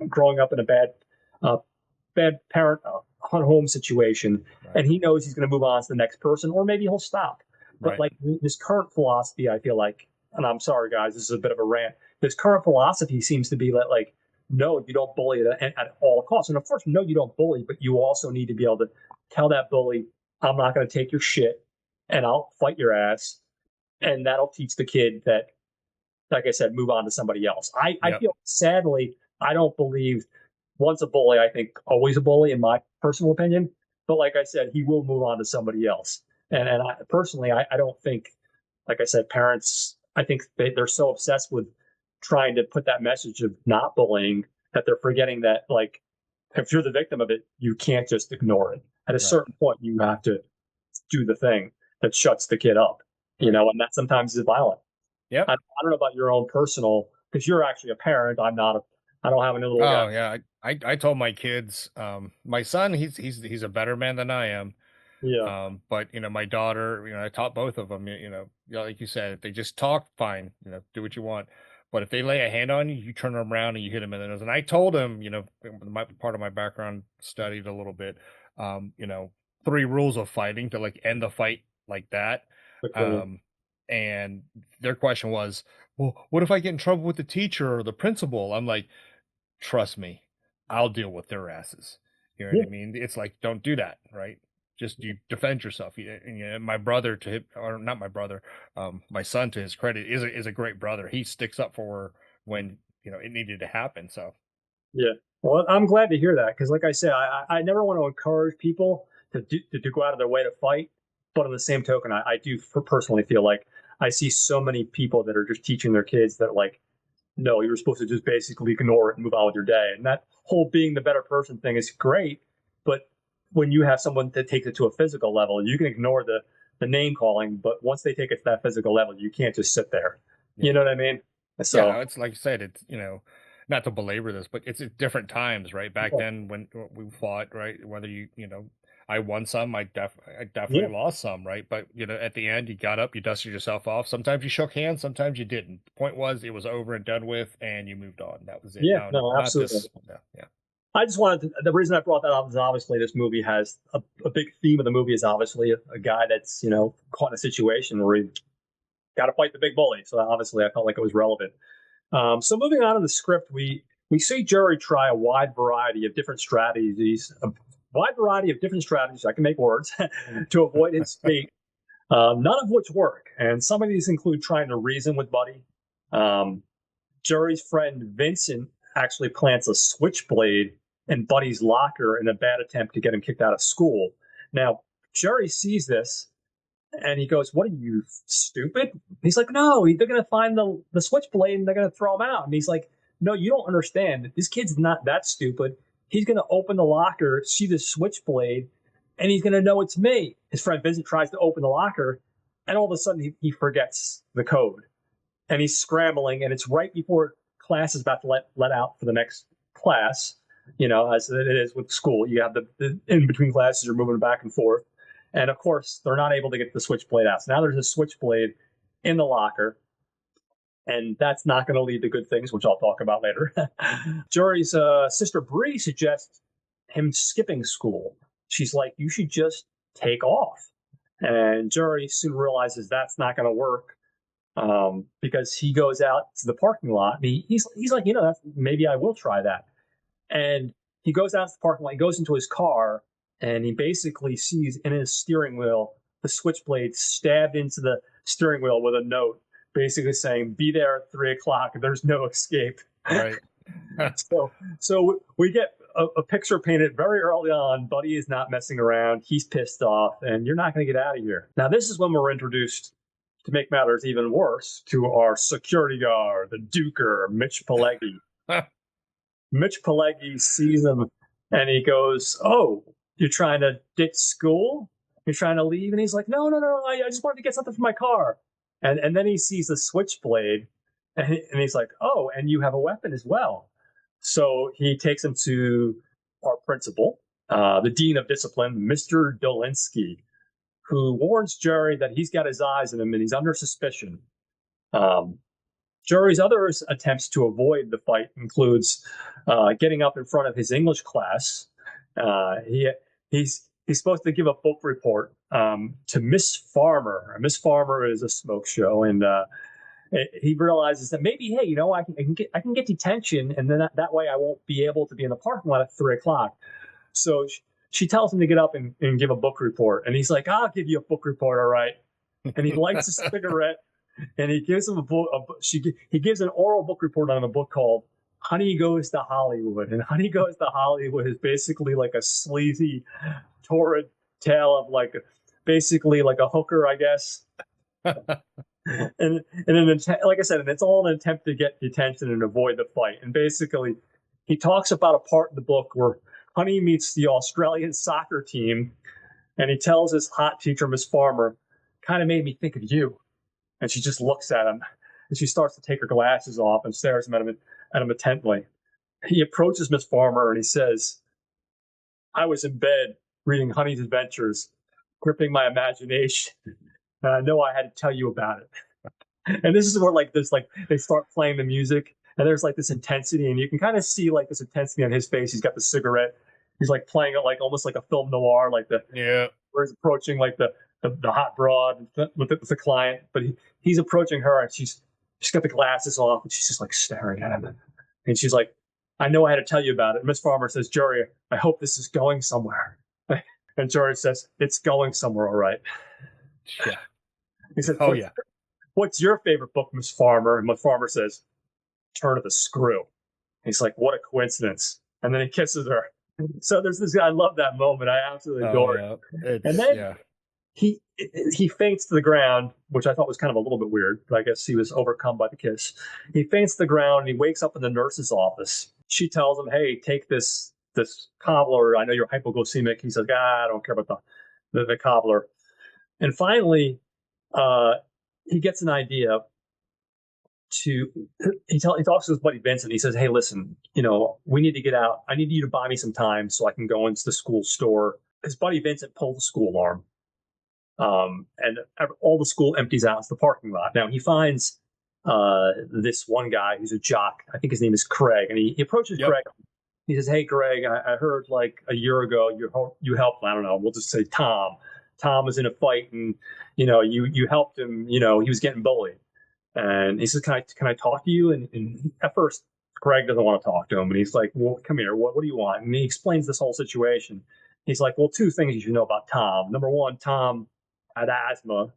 A: growing up in a bad parent home situation,
B: Right.
A: and he knows he's going to move on to the next person, or maybe he'll stop. But
B: Right.
A: like this current philosophy, I feel like, and I'm sorry guys, this is a bit of a rant. This current philosophy seems to be that like, no, you don't bully at all costs, and of course, no, you don't bully, but you also need to be able to tell that bully, I'm not going to take your shit, and I'll fight your ass, and that'll teach the kid that, like I said, move on to somebody else. I
B: Yep.
A: feel sadly, I don't believe once a bully, I think always a bully in my personal opinion. But like I said, he will move on to somebody else. And I personally, I don't think, like I said, parents, I think they're so obsessed with trying to put that message of not bullying that they're forgetting that, like, if you're the victim of it, you can't just ignore it. At a
B: Right.
A: certain point, you have to do the thing that shuts the kid up,
B: Right.
A: and that sometimes is violent.
B: Yep.
A: I don't know about your own personal, because you're actually a parent. I'm not a, I don't have any little guy.
B: Oh yeah. I told my kids, my son, he's a better man than I am.
A: Yeah,
B: But my daughter, I taught both of them, like you said, if they just talk, fine, do what you want. But if they lay a hand on you, you turn them around and you hit them in the nose. And I told him, my part of my background studied a little bit, um, you know, 3 rules of fighting to like end the fight like that.
A: quickly.
B: Um, and their question was, well, what if I get in trouble with the teacher or the principal? I'm like, trust me, I'll deal with their asses. You know what
A: Yeah,
B: I mean? It's like, don't do that, right? Just you defend yourself. My brother or not my brother, my son to his credit is a great brother. He sticks up for her when it needed to happen. So
A: yeah. Well, I'm glad to hear that because, like I said, I never want to encourage people to go out of their way to fight. But on the same token, I do personally feel like I see so many people that are just teaching their kids that, like, no, you're supposed to just basically ignore it and move on with your day. And that whole being the better person thing is great. But when you have someone that takes it to a physical level, you can ignore the name calling. But once they take it to that physical level, you can't just sit there.
B: yeah,
A: You know what I mean?
B: yeah,
A: So,
B: it's like you said, it's not to belabor this, but it's at different times, right? Back
A: yeah,
B: then when we fought, right? Whether I won some, I
A: yeah,
B: definitely lost some, right? But at the end, you got up, you dusted yourself off. Sometimes you shook hands, sometimes you didn't. The point was, it was over and done with, and you moved on. That was it.
A: yeah,
B: No,
A: no,
B: not
A: absolutely.
B: this. No, yeah,
A: I just wanted to, the reason I brought that up is obviously this movie has a big theme of the movie is obviously a guy that's, caught in a situation where he got to fight the big bully. So obviously I felt like it was relevant. So moving on to the script, we see Jerry try a wide variety of different strategies, I can make words to avoid his fate. None of which work, and some of these include trying to reason with Buddy. Um, Jerry's friend Vincent actually plants a switchblade in Buddy's locker in a bad attempt to get him kicked out of school. Now, Jerry sees this and he goes, "What are you, stupid?" He's like, "No, they're going to find the switchblade and they're going to throw him out." And he's like, "No, you don't understand. This kid's not that stupid. He's going to open the locker, see the switchblade, and he's going to know it's me." His friend Vincent tries to open the locker, and all of a sudden he forgets the code. And he's scrambling, and it's right before class is about to let out for the next class. As it is with school, you have the in between classes, you're moving back and forth. And of course, they're not able to get the switchblade out. So now there's a switchblade in the locker, and that's not going to lead to good things, which I'll talk about later. Jory's sister Bree suggests him skipping school. She's like, "You should just take off." And Jory soon realizes that's not going to work because he goes out to the parking lot and he's like, that's, maybe I will try that. And he goes out to the parking lot, he goes into his car, and he basically sees in his steering wheel the switchblade stabbed into the steering wheel with a note basically saying, "Be there at 3 o'clock. There's no escape."
B: Right.
A: So we get a picture painted very early on. Buddy is not messing around. He's pissed off, and you're not going to get out of here. Now, this is when we're introduced, to make matters even worse, to our security guard, the Duker, Mitch Pileggi. Mitch Pileggi sees him, and he goes, "Oh, you're trying to ditch school? You're trying to leave?" And he's like, "No, no, no. I just wanted to get something for my car." And then he sees the switchblade, and he's like, "Oh, and you have a weapon as well." So he takes him to our principal, the dean of discipline, Mr. Dolinsky, who warns Jerry that he's got his eyes on him and he's under suspicion. Jerry's other attempts to avoid the fight includes getting up in front of his English class. He's supposed to give a book report to Miss Farmer. Miss Farmer is a smoke show, and he realizes that maybe, hey, I can get detention, and then that way I won't be able to be in the parking lot at 3 o'clock. So she tells him to get up and give a book report, and he's like, "I'll give you a book report, all right." And he lights a cigarette, and he gives him a book. He gives an oral book report on a book called Honey Goes to Hollywood, and Honey Goes to Hollywood is basically like a sleazy, torrid tale of basically like a hooker, I guess. and like I said, and it's all an attempt to get detention and avoid the fight. And basically, he talks about a part in the book where Honey meets the Australian soccer team, and he tells his hot teacher, Miss Farmer, "Kind of made me think of you." And she just looks at him, and she starts to take her glasses off and stares at him intently. He approaches Miss Farmer and he says, "I was in bed reading Honey's Adventures, gripping my imagination, and I know I had to tell you about it." And this is where they start playing the music, and there's this intensity, and you can kind of see this intensity on his face. He's got the cigarette. He's playing it almost like a film noir, where he's approaching the hot broad with the client, but he's approaching her, and she's got the glasses off, and she's just staring at him, and she's like, "I know I had to tell you about it." And Miss Farmer says, "Jerry, I hope this is going somewhere." And Jerry says, "It's going somewhere, all right."
B: Yeah.
A: He said,
B: "Oh yeah.
A: What's your favorite book, Miss Farmer?" And Miss Farmer says, "Turn of the Screw." And he's like, "What a coincidence." And then he kisses her. So there's this guy. I love that moment. I absolutely adore it. And then he faints to the ground, which I thought was kind of a little bit weird, but I guess he was overcome by the kiss. He faints to the ground, and he wakes up in the nurse's office. She tells him, "Hey, take this cobbler. I know you're hypoglycemic." He says, "I don't care about the cobbler." And finally, he gets an idea. He talks to his buddy Vincent. He says, "Hey, listen, we need to get out. I need you to buy me some time so I can go into the school store." His buddy Vincent pulls the school alarm, and all the school empties out into the parking lot. Now he finds this one guy who's a jock. I think his name is Craig, and he approaches Craig. He says, "Hey, Craig, I heard a year ago you helped. I don't know. We'll just say Tom. Tom was in a fight, and you helped him. He was getting bullied." And he says, "Can I talk to you?" And at first, Craig doesn't want to talk to him, and he's like, "Well, come here. What do you want?" And he explains this whole situation. He's like, "Well, two things you should know about Tom. Number one, Tom had asthma,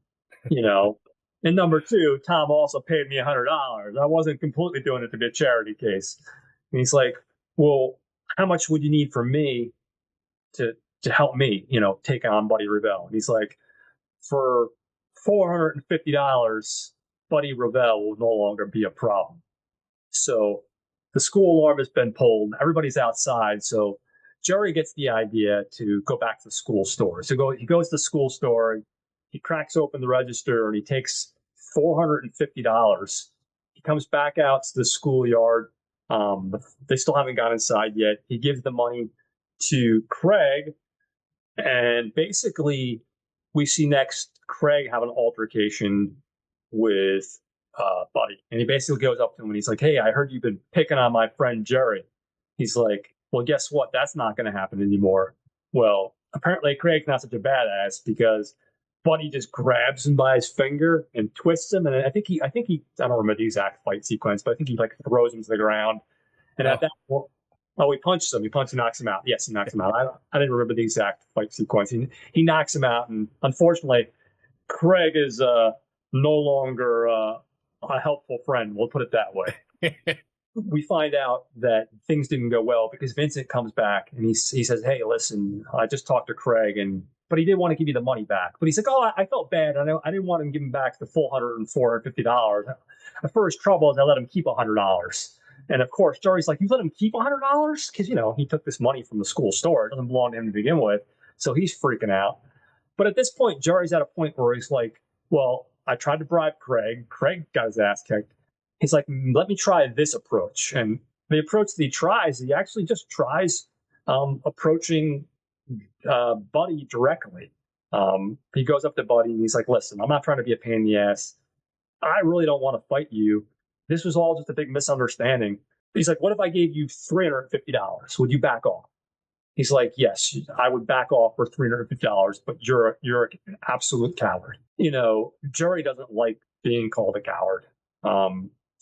A: and number two, Tom also paid me $100. I wasn't completely doing it to be a charity case." And he's like, "Well, how much would you need from me to help me, take on Buddy Revell?" And he's like, "For $450, Buddy Revell will no longer be a problem." So the school alarm has been pulled. Everybody's outside. So Jerry gets the idea to go back to the school store. So he goes to the school store. He cracks open the register, and he takes $450. He comes back out to the schoolyard. They still haven't got inside yet. He gives the money to Craig, and basically we see next Craig have an altercation with Buddy, and he basically goes up to him and he's like, "Hey, I heard you've been picking on my friend Jerry." He's like, "Well, guess what? That's not going to happen anymore." Well, apparently Craig's not such a badass, because Buddy just grabs him by his finger and twists him, and I think he I don't remember the exact fight sequence, but I think he throws him to the ground. And at that point, he punches him. He knocks him out. Yes, he knocks him out. I didn't remember the exact fight sequence. He knocks him out, and unfortunately, Craig is no longer a helpful friend. We'll put it that way. We find out that things didn't go well because Vincent comes back and he says, "Hey, listen, I just talked to Craig, and but he didn't want to give you the money back. But he's like, oh, I felt bad. I didn't want him to give him back the full $150. For his troubles, I let him keep $100. And of course, Jerry's like, you let him keep $100 because he took this money from the school store. It doesn't belong to him to begin with, so he's freaking out. But at this point, Jerry's at a point where he's like, well, I tried to bribe Craig. Craig got his ass kicked. He's like, let me try this approach. And the approach that he tries, he actually just tries approaching Buddy directly. He goes up to Buddy and he's like, listen, I'm not trying to be a pain in the ass. I really don't want to fight you. This was all just a big misunderstanding. He's like, what if I gave you $350? Would you back off? He's like, yes, I would back off for $350, but you're an absolute coward. Jerry doesn't like being called a coward.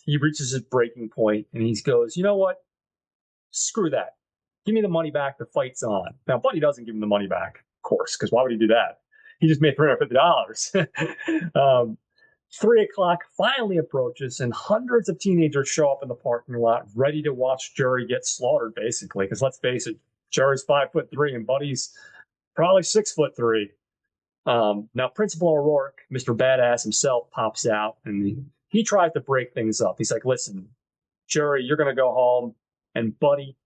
A: He reaches his breaking point and he goes, you know what? Screw that. Give me the money back. The fight's on. Now, Buddy doesn't give him the money back, of course, because why would he do that? He just made $350. 3 o'clock finally approaches, and hundreds of teenagers show up in the parking lot ready to watch Jerry get slaughtered, basically. Because let's face it, Jerry's 5'3" and Buddy's probably 6'3". Now, Principal O'Rourke, Mr. Badass himself, pops out and he tries to break things up. He's like, listen, Jerry, you're going to go home, and Buddy,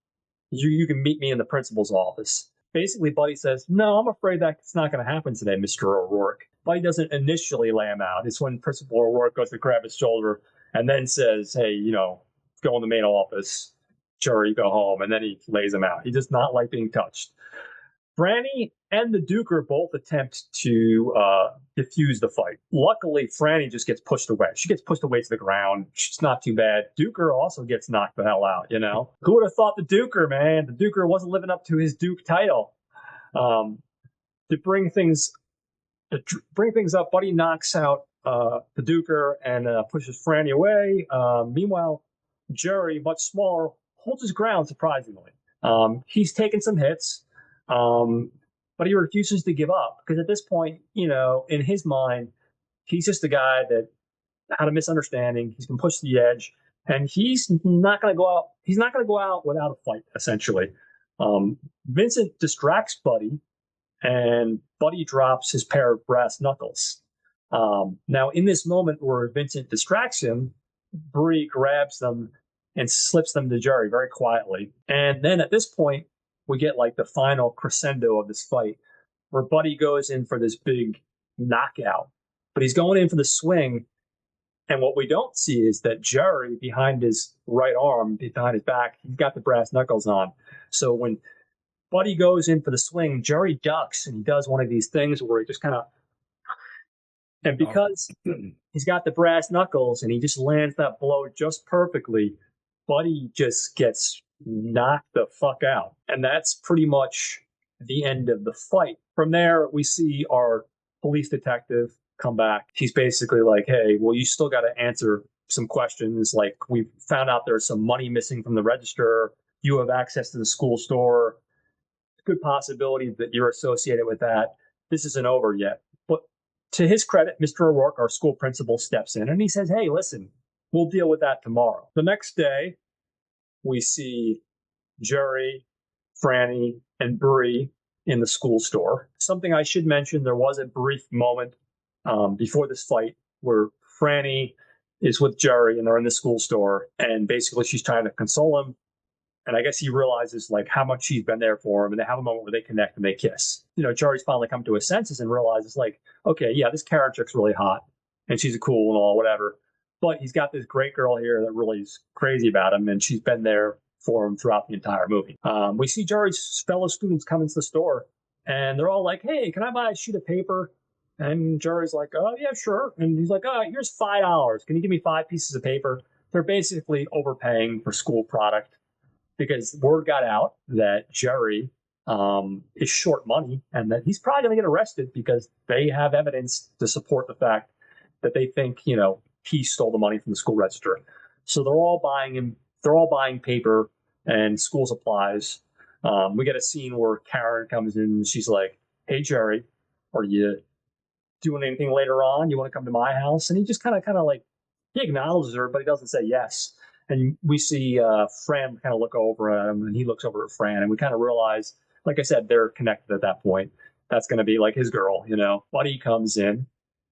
A: you can meet me in the principal's office. Basically, Buddy says, no, I'm afraid that's not going to happen today, Mr. O'Rourke. Buddy doesn't initially lay him out. It's when Principal O'Rourke goes to grab his shoulder and then says, hey, go in the main office. Jerry, go home. And then he lays him out. He does not like being touched. Franny and the Duker both attempt to diffuse the fight. Luckily, Franny just gets pushed away. She gets pushed away to the ground. She's not too bad. Duker also gets knocked the hell out, Who would have thought the Duker, man? The Duker wasn't living up to his Duke title. To bring things up, Buddy knocks out the Duker and pushes Franny away. Meanwhile, Jerry, much smaller, holds his ground, surprisingly. He's taken some hits. But he refuses to give up because at this point, in his mind, he's just a guy that had a misunderstanding. He's been pushed to the edge, and he's not going to go out. He's not going to go out without a fight. Essentially, Vincent distracts Buddy, and Buddy drops his pair of brass knuckles. Now, in this moment where Vincent distracts him, Bree grabs them and slips them to Jerry very quietly, and then at this point, we get like the final crescendo of this fight where Buddy goes in for this big knockout, but he's going in for the swing. And what we don't see is that Jerry, behind his right arm, behind his back, he's got the brass knuckles on. So when Buddy goes in for the swing, Jerry ducks and he does one of these things where he just kind of, and because he's got the brass knuckles and he just lands that blow just perfectly, Buddy just gets knocked the fuck out. And that's pretty much the end of the fight. From there, we see our police detective come back. He's basically like, hey, well, you still got to answer some questions. Like, we found out there's some money missing from the register. You have access to the school store. Good possibility that you're associated with that. This isn't over yet. But to his credit, Mr. O'Rourke, our school principal, steps in and he says, hey, listen, we'll deal with that tomorrow. The next day, we see Jerry, Franny, and Bree in the school store. Something I should mention, there was a brief moment before this fight where Franny is with Jerry and they're in the school store, and basically she's trying to console him. And I guess he realizes like how much she's been there for him, and they have a moment where they connect and they kiss. Jerry's finally come to his senses and realizes like, okay, yeah, this carrot chick's really hot and she's cool and all, whatever. But he's got this great girl here that really is crazy about him, and she's been there for him throughout the entire movie. We see Jerry's fellow students come into the store, and they're all like, hey, can I buy a sheet of paper? And Jerry's like, oh, yeah, sure. And he's like, oh, here's $5. Can you give me 5 pieces of paper? They're basically overpaying for school product because word got out that Jerry is short money and that he's probably going to get arrested because they have evidence to support the fact that they think, he stole the money from the school register. So they're all buying paper and school supplies. We get a scene where Karen comes in and she's like, hey, Jerry, are you doing anything later on? You want to come to my house? And he just kind of like He acknowledges her, but he doesn't say yes. And we see Fran kind of look over at him, and he looks over at Fran, and we kind of realize, like I said, they're connected at that point. That's going to be like his girl, you know. Buddy comes in,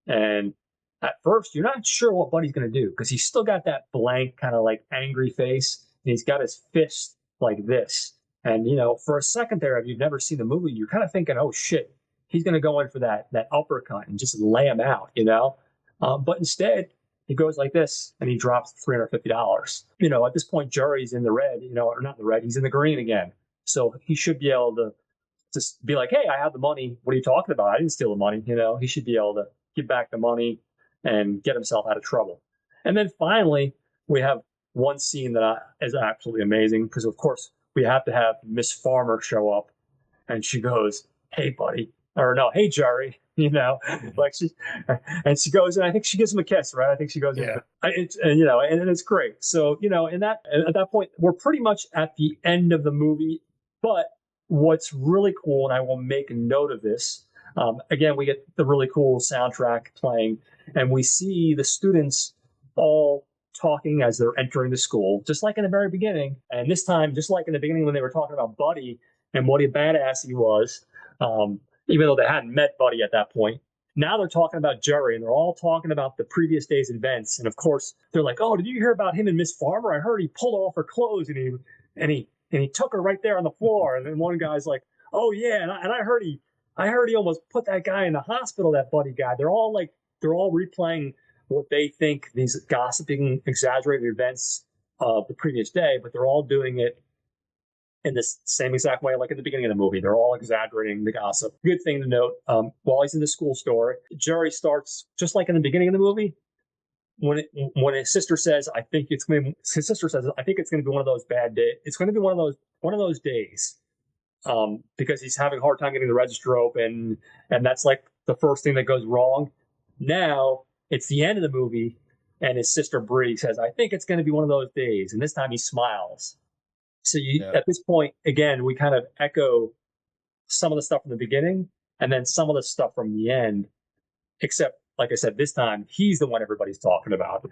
A: and at first you're not sure what Buddy's going to do because he's still got that blank kind of like angry face, and he's got his fist like this. And you know, for a second there, if you've never seen the movie, you're kind of thinking, "Oh shit, he's going to go in for that uppercut and just lay him out," you know. But instead, he goes like this and he drops $350. You know, at this point, Jerry's in the red, you know, or not the red, he's in the green again. So he should be able to just be like, hey, I have the money. What are you talking about? I didn't steal the money. You know, he should be able to give back the money and get himself out of trouble. And then finally, we have one scene that is absolutely amazing because, of course, we have to have Miss Farmer show up and she goes, hey, buddy, or no, hey, Jerry, you know, like she, and she goes, and I think she gives him a kiss, right? I think she goes,
B: Yeah.
A: it's, and, you know, and it's great. So, you know, at that point, we're pretty much at the end of the movie. But what's really cool, and I will make a note of this, again, we get the really cool soundtrack playing, and we see the students all talking as they're entering the school, just like in the very beginning. And this time, just like in the beginning when they were talking about Buddy and what a badass he was, even though they hadn't met Buddy at that point. Now they're talking about Jerry, and they're all talking about the previous day's events. And of course, they're like, "Oh, did you hear about him and Miss Farmer? I heard he pulled off her clothes and he took her right there on the floor." And then one guy's like, "Oh yeah, and I heard he almost put that guy in the hospital. That Buddy guy." They're all replaying what they think these gossiping, exaggerated events of the previous day, but they're all doing it in this same exact way, like at the beginning of the movie. They're all exaggerating the gossip. Good thing to note, while he's in the school store, Jerry starts, just like in the beginning of the movie, when his sister says, I think it's going to his sister says, I think it's going to be one of those bad days. It's going to be one of those days, because he's having a hard time getting the register open. And that's like the first thing that goes wrong. Now it's the end of the movie. And his sister Bree says, I think it's going to be one of those days. And this time he smiles. So
B: Yeah.
A: at this point, again, we kind of echo some of the stuff from the beginning and then some of the stuff from the end, except, like I said, this time he's the one everybody's talking about.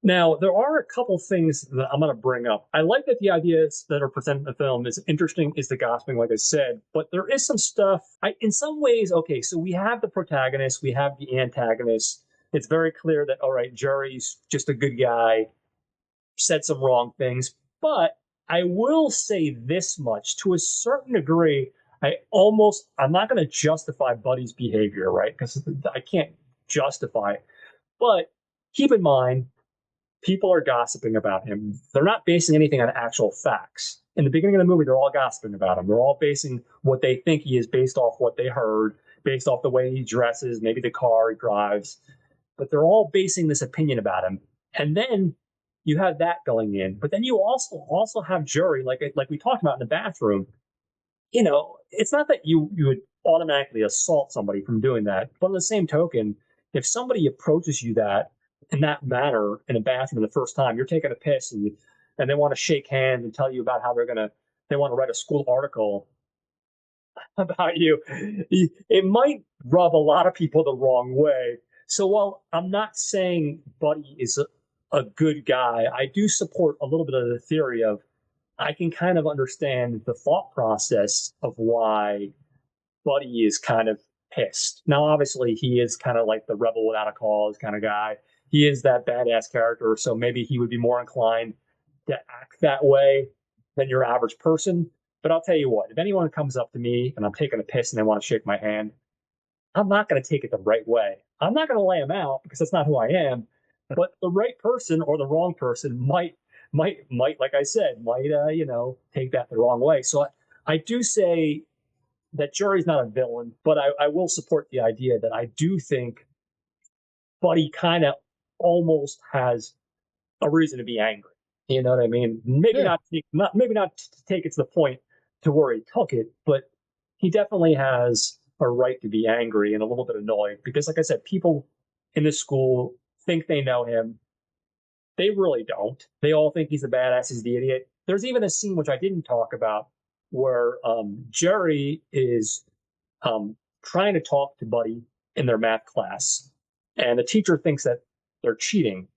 A: Now, there are a couple things that I'm going to bring up. I like that the ideas that are presented in the film is interesting, is the gossiping, like I said, but there is some stuff, in some ways, okay, so we have the protagonist, we have the antagonist. It's very clear that, all right, Jerry's just a good guy, said some wrong things, but I will say this much, to a certain degree, I'm not going to justify Buddy's behavior, right? Because I can't justify it. But keep in mind, people are gossiping about him. They're not basing anything on actual facts. In the beginning of the movie, they're all gossiping about him. They're all basing what they think he is based off what they heard, based off the way he dresses, maybe the car he drives. But they're all basing this opinion about him. And then you have that going in. But then you also have Jerry, like we talked about in the bathroom. You know, it's not that you would automatically assault somebody from doing that, but on the same token, if somebody approaches you that in that manner in a bathroom the first time, you're taking a piss and they want to shake hands and tell you about how they want to write a school article about you, it might rub a lot of people the wrong way. So while I'm not saying Buddy is a good guy, I do support a little bit of the theory of, I can kind of understand the thought process of why Buddy is kind of pissed. Now, obviously, he is kind of like the rebel without a cause kind of guy. He is that badass character, so maybe he would be more inclined to act that way than your average person. But I'll tell you what, if anyone comes up to me and I'm taking a piss and they want to shake my hand, I'm not going to take it the right way. I'm not going to lay them out because that's not who I am. But the right person or the wrong person might, like I said, might take that the wrong way. So I do say that Jerry's not a villain, but I will support the idea that I do think Buddy kind of almost has a reason to be angry. You know what I mean?
B: Yeah.
A: Maybe not to take it to the point to where he took it, but he definitely has a right to be angry and a little bit annoyed because, like I said, people in this school think they know him. They really don't. They all think he's a badass, he's the idiot. There's even a scene which I didn't talk about where Jerry is trying to talk to Buddy in their math class, and the teacher thinks that they're cheating.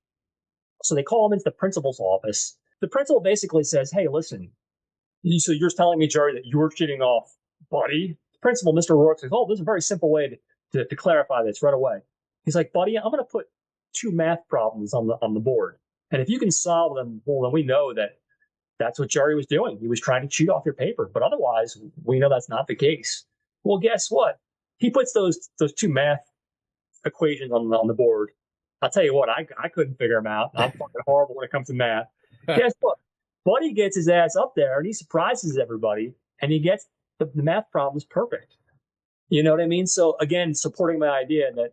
A: So they call him into the principal's office. The principal basically says, "Hey, listen, so you're telling me, Jerry, that you were cheating off Buddy?" The principal, Mr. Rourke, says, "Oh, there's a very simple way to clarify this right away." He's like, "Buddy, I'm going to put two math problems on the board, and if you can solve them, well, then we know that that's what Jerry was doing. He was trying to cheat off your paper, but otherwise, we know that's not the case." Well, guess what? He puts those two math equations on the board. I'll tell you what, I couldn't figure them out. I'm fucking horrible when it comes to math. Guess what? Buddy gets his ass up there and he surprises everybody and he gets the math problems perfect. You know what I mean? So again, supporting my idea that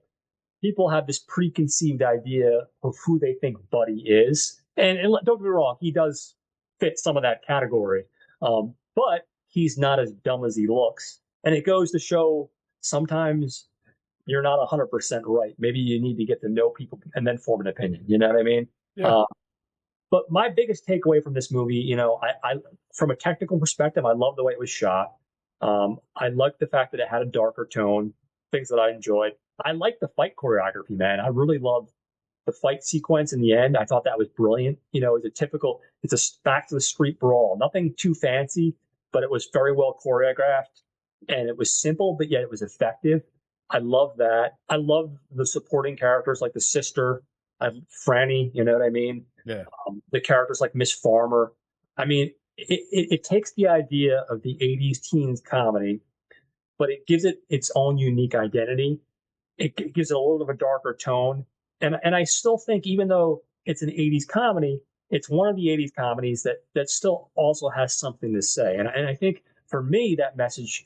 A: people have this preconceived idea of who they think Buddy is. And don't get me wrong, he does fit some of that category. But he's not as dumb as he looks. And it goes to show sometimes you're not 100% right. Maybe you need to get to know people and then form an opinion. You know what I mean?
B: Yeah.
A: But my biggest takeaway from this movie, I from a technical perspective, I love the way it was shot. I liked the fact that it had a darker tone, things that I enjoyed. I like the fight choreography, man. I really loved the fight sequence in the end. I thought that was brilliant. It's a back to the street brawl. Nothing too fancy, but it was very well choreographed and it was simple, but yet it was effective. I love that. I love the supporting characters like the sister, Franny, you know what I mean?
B: Yeah.
A: The characters like Miss Farmer. I mean, it takes the idea of the 80s teens comedy, but it gives it its own unique identity. It gives it a little bit of a darker tone. And I still think, even though it's an 80s comedy, it's one of the 80s comedies that still also has something to say. And I think for me, that message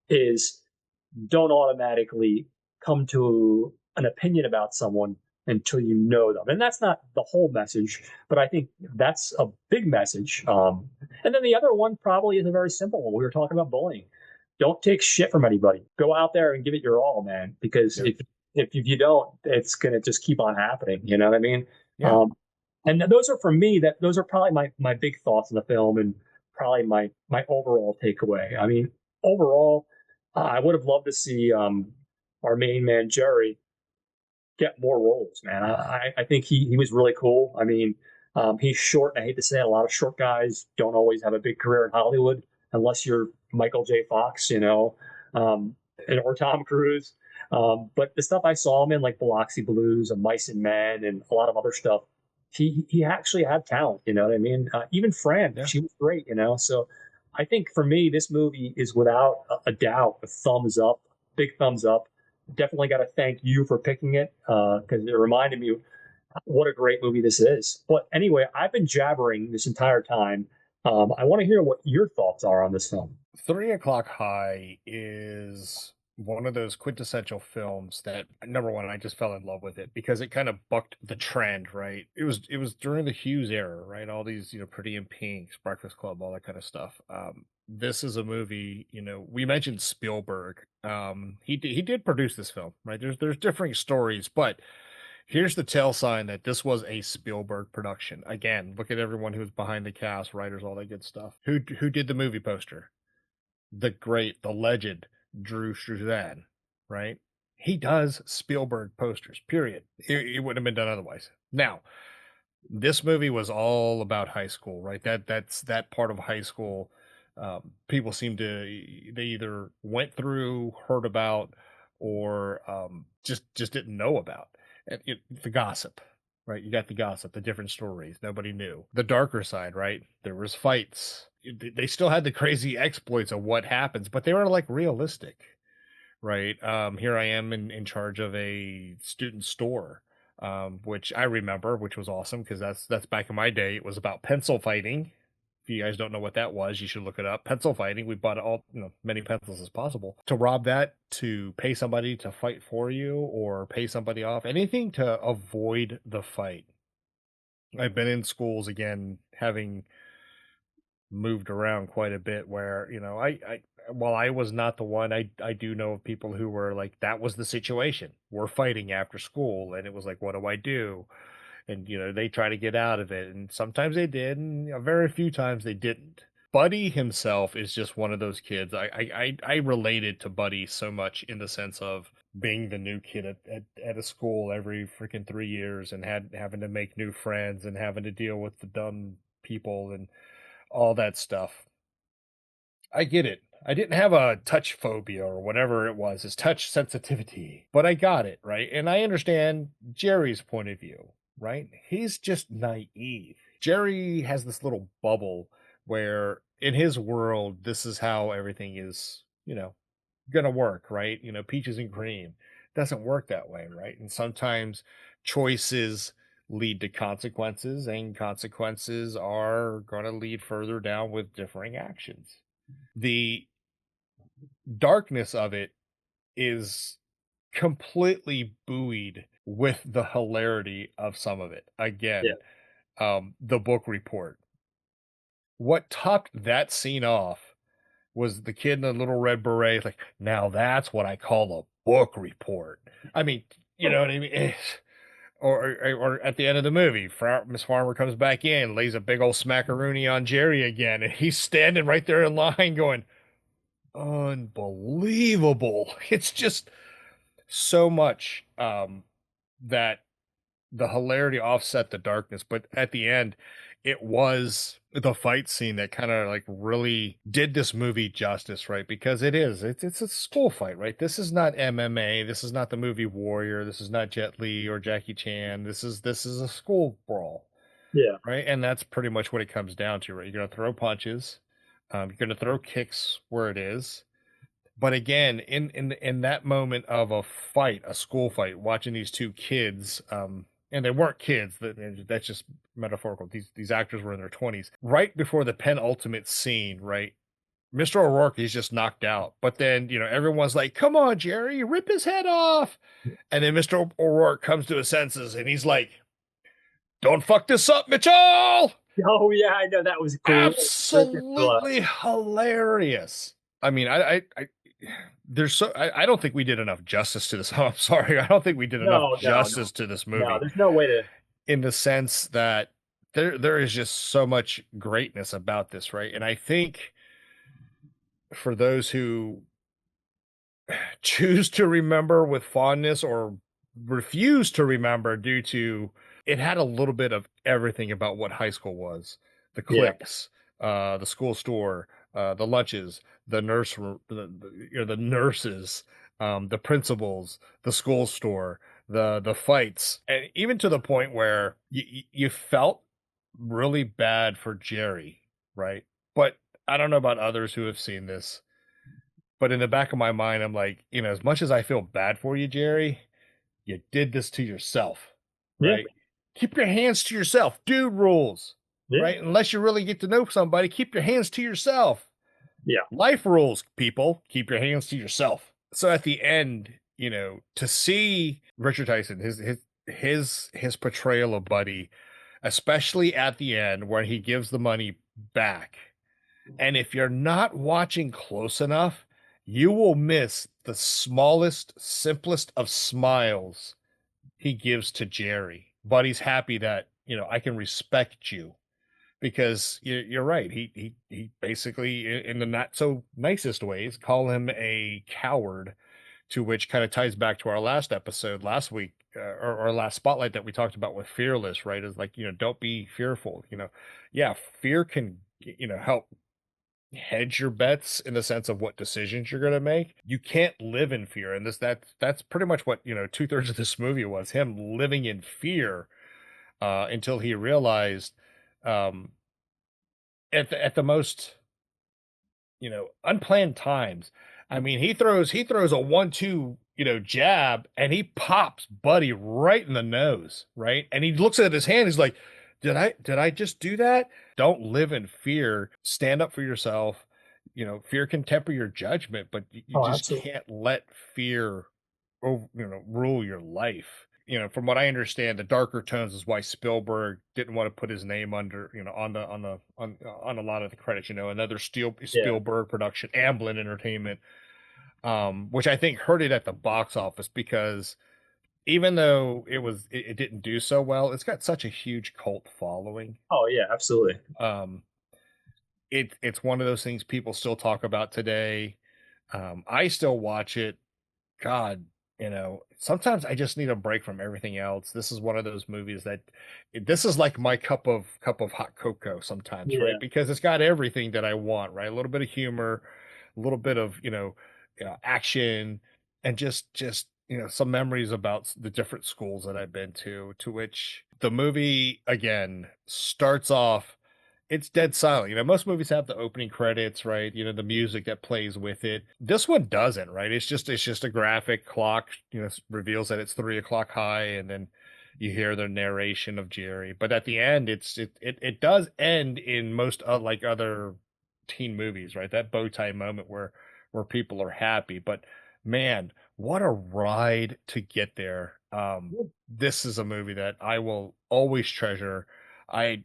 A: is don't automatically come to an opinion about someone until you know them. And that's not the whole message, but I think that's a big message. And then the other one probably is a very simple one. We were talking about bullying. Don't take shit from anybody. Go out there and give it your all, man. Because
B: Yeah.
A: if you don't, it's gonna just keep on happening. You know what I mean?
B: Yeah.
A: And those are for me. Those are probably my big thoughts on the film and probably my overall takeaway. I mean, overall, I would have loved to see our main man Jerry get more roles, man. I think he was really cool. I mean, he's short. And I hate to say it, a lot of short guys don't always have a big career in Hollywood unless you're Michael J. Fox, or Tom Cruise. But the stuff I saw him in, like Biloxi Blues and Mice and Men and a lot of other stuff, he actually had talent. You know what I mean? Even Fran,
B: Yeah.
A: she was great. So I think for me, this movie is without a doubt a thumbs up, big thumbs up. Definitely got to thank you for picking it because it reminded me what a great movie this is. But anyway, I've been jabbering this entire time. I want to hear what your thoughts are on this film.
B: 3 O'Clock High is one of those quintessential films that, number one, I just fell in love with it because it kind of bucked the trend, right? It was during the Hughes era, right? All these, Pretty in Pink, Breakfast Club, all that kind of stuff. This is a movie, we mentioned Spielberg. He did produce this film, right? There's differing stories, but here's the tell sign that this was a Spielberg production. Again, look at everyone who's behind the cast, writers, all that good stuff. Who did the movie poster? The legend, Drew Struzan, right? He does Spielberg posters, period. It wouldn't have been done otherwise. Now, this movie was all about high school, right? That's that part of high school. People seem to they either went through, heard about, or just didn't know about. And the gossip, right? You got the gossip, the different stories nobody knew. The darker side, right? There was fights. They still had the crazy exploits of what happens, but they were like realistic, right? Here I am in charge of a student store, which I remember, which was awesome because that's back in my day. It was about pencil fighting. If you guys don't know what that was, you should look it up. Pencil fighting. We bought all many pencils as possible to rob that, to pay somebody to fight for you, or pay somebody off, anything to avoid the fight. I've been in schools again, having moved around quite a bit where I while I was not the one, I do know of people who were like, that was the situation, we're fighting after school, and it was like, what do I do? And they try to get out of it, and sometimes they did, and very few times they didn't. Buddy himself is just one of those kids. I related to Buddy so much in the sense of being the new kid at a school every freaking 3 years and having to make new friends and having to deal with the dumb people and all that stuff. I get it. I didn't have a touch phobia or whatever it was, his touch sensitivity, but I got it, right? And I understand Jerry's point of view, right? He's just naive. Jerry has this little bubble where in his world, this is how everything is, gonna work, right? Peaches and cream. Doesn't work that way, right? And sometimes choices lead to consequences, and consequences are gonna lead further down with differing actions. The darkness of it is completely buoyed with the hilarity of some of it.
A: Yeah.
B: Again, the book report. What topped that scene off was the kid in the little red beret, like, now that's what I call a book report. I mean, you know what I mean? Or at the end of the movie, Miss Farmer comes back in, lays a big old smackaroonie on Jerry again, and he's standing right there in line going, unbelievable. It's just so much that the hilarity offset the darkness, but at the end it was the fight scene that kind of like really did this movie justice, right? Because it's a school fight, right? This is not MMA, this is not the movie Warrior, this is not Jet Li or Jackie Chan. This is a school brawl,
A: Yeah.
B: right? And that's pretty much what it comes down to, right? You're going to throw punches, you're going to throw kicks where it is. But again, in that moment of a fight, a school fight, watching these two kids, and they weren't kids, that's just metaphorical. These actors were in their 20s. Right before the penultimate scene, right? Mr. O'Rourke is just knocked out. But then, everyone's like, come on, Jerry, rip his head off. And then Mr. O'Rourke comes to his senses and he's like, don't fuck this up, Mitchell!
A: Oh yeah, I know that was cool.
B: Absolutely hilarious. I mean, I don't think we did enough justice to this. I'm sorry. I don't think we did enough
A: No, no, no,
B: justice to this
A: no.
B: movie
A: There's no way to.
B: in the sense that there is just so much greatness about this, right? And I think for those who choose to remember with fondness or refuse to remember due to it had a little bit of everything about what high school was. The
A: Yeah.
B: cliques, the school store, the lunches, the the nurses, the principals, the school store, the fights, and even to the point where you felt really bad for Jerry, right? But I don't know about others who have seen this, but in the back of my mind, I'm like, as much as I feel bad for you, Jerry, you did this to yourself,
A: Yeah.
B: right? Keep your hands to yourself. Dude rules,
A: Yeah.
B: right? Unless you really get to know somebody, keep your hands to yourself.
A: Yeah.
B: Life rules, people. Keep your hands to yourself. So at the end, to see Richard Tyson, his portrayal of Buddy, especially at the end where he gives the money back. And if you're not watching close enough, you will miss the smallest, simplest of smiles he gives to Jerry. Buddy's happy that, I can respect you because you're right. He basically, in the not so nicest ways, call him a coward, to which kind of ties back to our last episode last week, or last spotlight that we talked about with Fearless, right? Is like, don't be fearful. Yeah, fear can, help hedge your bets in the sense of what decisions you're going to make. You can't live in fear, and that's pretty much what 2/3 of this movie was, him living in fear until he realized um at the most unplanned times. I mean, he throws a 1-2 jab, and he pops Buddy right in the nose, right? And he looks at his hand, he's like, did I just do that? Don't live in fear. Stand up for yourself. Fear can temper your judgment, but you
A: Oh,
B: just
A: absolutely.
B: can't let fear rule your life. From what I understand, the darker tones is why Spielberg didn't want to put his name under, on a lot of the credits. Another
A: Yeah.
B: Spielberg production, Amblin Entertainment, which I think hurt it at the box office because even though it didn't do so well, it's got such a huge cult following.
A: Oh yeah, absolutely.
B: Um, it's one of those things people still talk about today. I still watch it. God, sometimes I just need a break from everything else. This is one of those movies that this is like my cup of hot cocoa sometimes, right?
A: Yeah,
B: Because it's got everything that I want, right? A little bit of humor, a little bit of, action, and just some memories about the different schools that I've been to which the movie again starts off, it's dead silent. Most movies have the opening credits, right? The music that plays with it. This one doesn't, right? It's just a graphic clock, reveals that it's 3 o'clock high, and then you hear the narration of Jerry. But at the end, it does end in most like other teen movies, right? That bow tie moment where people are happy. But man, what a ride to get there. This is a movie that I will always treasure.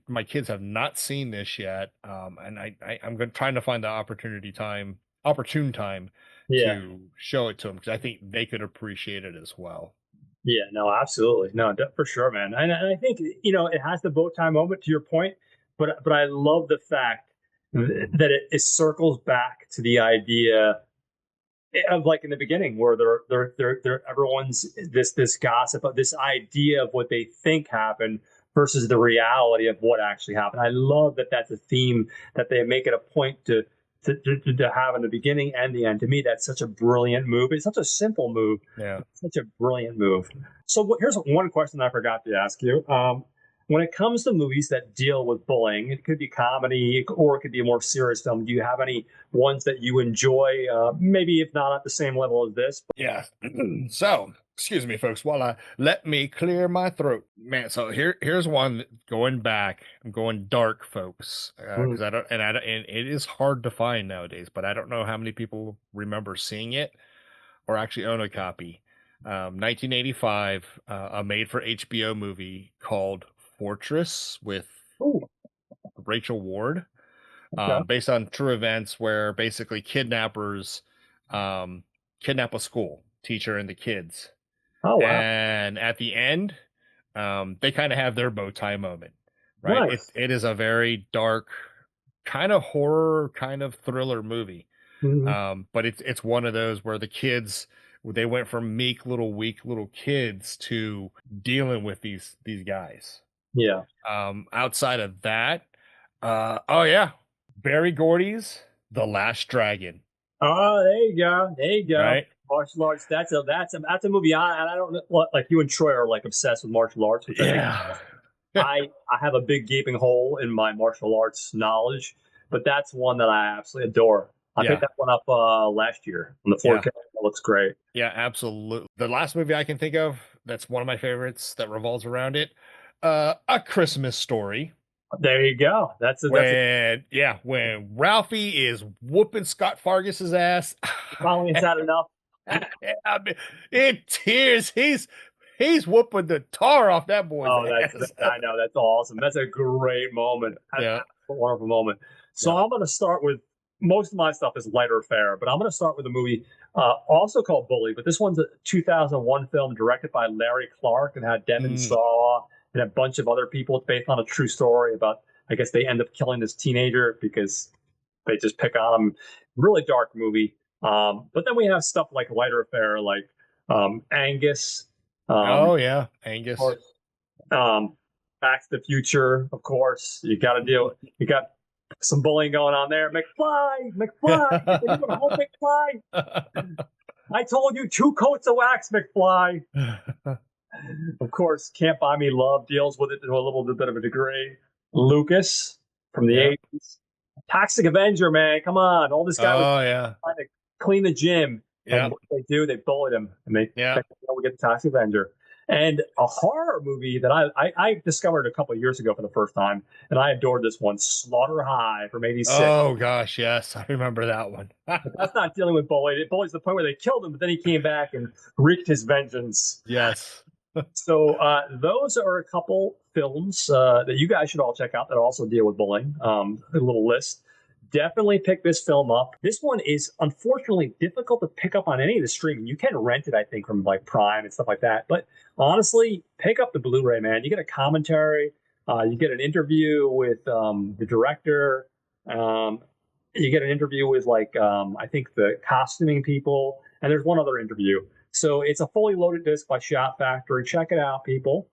B: My kids have not seen this yet, and I'm trying to find the opportune time
A: yeah,
B: to show it to them because I think they could appreciate it as well.
A: yeah. No, absolutely, no, for sure, man. And I think it has the bow tie moment to your point, but I love the fact that it circles back to the idea of like in the beginning where they're everyone's this gossip of this idea of what they think happened versus the reality of what actually happened. I love that that's a theme that they make it a point to have in the beginning and the end. To me, that's such a brilliant move. It's such a simple move,
B: Yeah.
A: but such a brilliant move. So here's one question I forgot to ask you. When it comes to movies that deal with bullying, it could be comedy or it could be a more serious film. Do you have any ones that you enjoy? Maybe if not at the same level as this.
B: Yeah. So, excuse me, folks, while I let me clear my throat, man. So here's one going back. I'm going dark, folks,
A: Mm,
B: because and it is hard to find nowadays. But I don't know how many people remember seeing it or actually own a copy. 1985, a made for HBO movie called Fortress with
A: ooh,
B: Rachel Ward,
A: okay.
B: based on true events where basically kidnappers um, kidnap a school teacher and the kids.
A: Oh wow,
B: And at the end, they kind of have their bow tie moment, right? It
A: nice.
B: it is a very dark, kind of horror, kind of thriller movie.
A: Hmm.
B: But it's one of those where the kids, they went from meek little weak little kids to dealing with these guys.
A: Yeah.
B: Outside of that, oh yeah, Barry Gordy's The Last Dragon,
A: Oh, there you go. There you go.
B: right?
A: Martial arts. That's a movie. I don't know what, like you and Troy are like obsessed with martial arts, which I think
B: Yeah.
A: I have a big gaping hole in my martial arts knowledge, but that's one that I absolutely adore. I picked
B: Yeah.
A: that one up last year on the
B: Yeah.
A: 4K. It looks great.
B: Yeah, absolutely. The last movie I can think of that's one of my favorites that revolves around it, A Christmas Story.
A: There you go. That's a
B: When Ralphie is whooping Scott Fargus's ass.
A: finally it's had enough.
B: I mean, in tears, he's whooping the tar off that boy's
A: Oh,
B: ass.
A: I know that's awesome. That's a great moment. That's
B: Yeah,
A: a wonderful moment. So
B: yeah.
A: I'm going to start with most of my stuff is lighter fare, but I'm going to start with a movie also called Bully. But this one's a 2001 film directed by Larry Clark and had Devin
B: Mm,
A: Sawa and a bunch of other people. It's based on a true story about, I guess they end up killing this teenager because they just pick on him. Really dark movie. But then we have stuff like lighter fare, like Angus.
B: oh yeah, Angus.
A: Course. Back to the Future, of course. You got some bullying going on there. McFly, is anyone home, McFly? I told you 2 coats of wax, McFly. Of course, Can't Buy Me Love deals with it to a little bit of a degree. Lucas from the
B: Yeah.
A: 80s. Toxic Avenger, man. Come on. All this guy was
B: Oh yeah.
A: trying to clean the gym.
B: Yeah.
A: And what they do, they bullied him. And
B: Yeah.
A: we get the Toxic Avenger. And a horror movie that I discovered a couple of years ago for the first time, and I adored this one, Slaughter High from '86.
B: Oh gosh, yes, I remember that one.
A: But that's not dealing with bullying. It bullies the point where they killed him, but then he came back and wreaked his vengeance.
B: Yes.
A: So those are a couple films that you guys should all check out that also deal with bullying. A little list. Definitely pick this film up. This one is unfortunately difficult to pick up on any of the streaming. You can rent it, I think, from like Prime and stuff like that. But honestly, pick up the Blu-ray, man. You get a commentary. You get an interview with the director. You get an interview with I think the costuming people, and there's one other interview. So it's a fully loaded disc by Shot Factory. Check it out, people.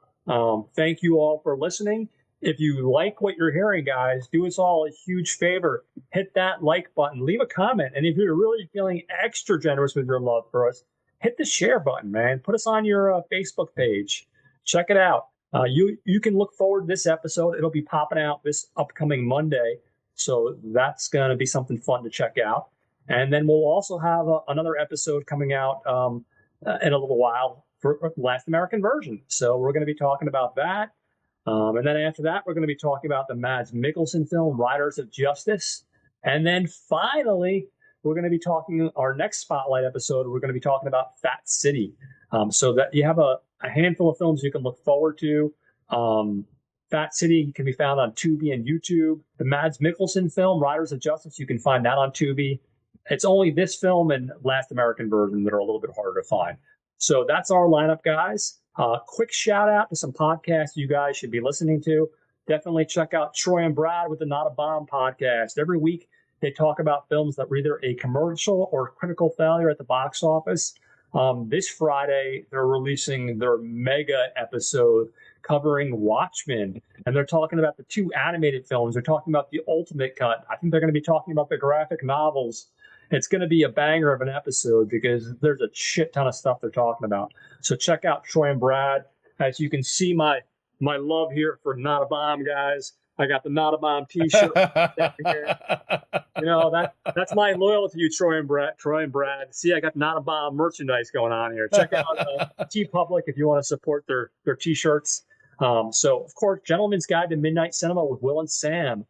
A: Thank you all for listening. If you like what you're hearing, guys, do us all a huge favor. Hit that like button, leave a comment. And if you're really feeling extra generous with your love for us, hit the share button, man. Put us on your Facebook page. Check it out. You can look forward to this episode. It'll be popping out this upcoming Monday. So that's going to be something fun to check out. And then we'll also have another episode coming out in a little while for Last American Version. So we're going to be talking about that. And then after that, we're going to be talking about the Mads Mikkelsen film, Riders of Justice. And then finally, we're going to be talking our next Spotlight episode. We're going to be talking about Fat City. So that you have a handful of films you can look forward to. Fat City can be found on Tubi and YouTube. The Mads Mikkelsen film, Riders of Justice, you can find that on Tubi. It's only this film and Last American Version that are a little bit harder to find. So that's our lineup, guys. Quick shout out to some podcasts you guys should be listening to. Definitely check out Troy and Brad with the Not a Bomb podcast. Every week they talk about films that were either a commercial or critical failure at the box office. This Friday, they're releasing their mega episode covering Watchmen, and they're talking about the 2 animated films. They're talking about the ultimate cut. I think they're going to be talking about the graphic novels. It's going to be a banger of an episode because there's a shit ton of stuff they're talking about. So check out Troy and Brad. As you can see, my love here for Not a Bomb, guys. I got the Not a Bomb T-shirt here. You know, that's my loyalty to you, Troy and Brad. See, I got Not a Bomb merchandise going on here. Check out TeePublic if you want to support their T-shirts. So, of course, Gentleman's Guide to Midnight Cinema with Will and Sam.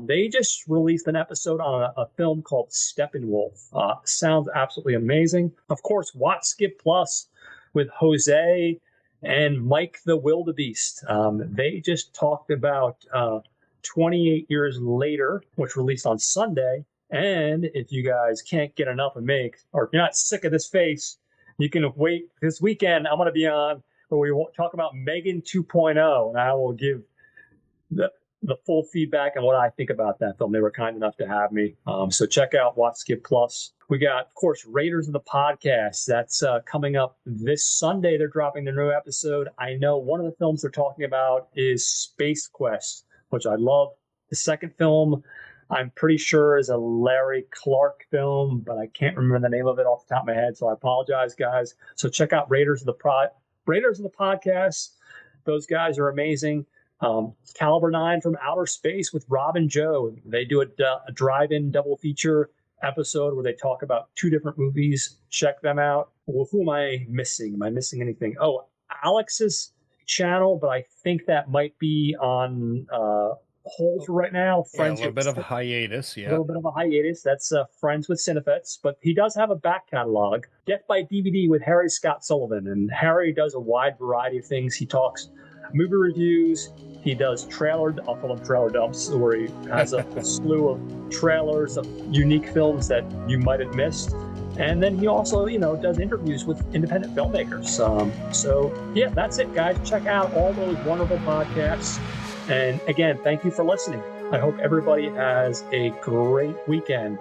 A: They just released an episode on a film called Steppenwolf. Sounds absolutely amazing. Of course, Watch Skip Plus with Jose and Mike the Wildebeest. They just talked about 28 Years Later, which released on Sunday. And if you guys can't get enough of me, or if you're not sick of this face, you can wait. This weekend, I'm going to be on where we talk about Megan 2.0, and I will give the full feedback on what I think about that film. They were kind enough to have me. So check out Watch Skip Plus. We got, of course, Raiders of the Podcast. That's coming up this Sunday. They're dropping their new episode. I know one of the films they're talking about is Space Quest, which I love. The second film, I'm pretty sure, is a Larry Clark film, but I can't remember the name of it off the top of my head, so I apologize, guys. So check out Raiders of the Podcast. Those guys are amazing. Caliber 9 from Outer Space with Rob and Joe. They do a drive-in double feature episode where they talk about 2 different movies. Check them out. Well, who am I missing? Am I missing anything? Oh, Alex's channel, but I think that might be on hold for right now.
B: A little bit of a hiatus. Yeah,
A: a little bit of a hiatus. That's Friends with Cinefets, but he does have a back catalog. Death by DVD with Harry Scott Sullivan, and Harry does a wide variety of things. He talks movie reviews. He does I'll call them trailer dumps, where he has a slew of trailers of unique films that you might have missed. And then he also, does interviews with independent filmmakers. So yeah, that's it, guys. Check out all those wonderful podcasts. And again, thank you for listening. I hope everybody has a great weekend.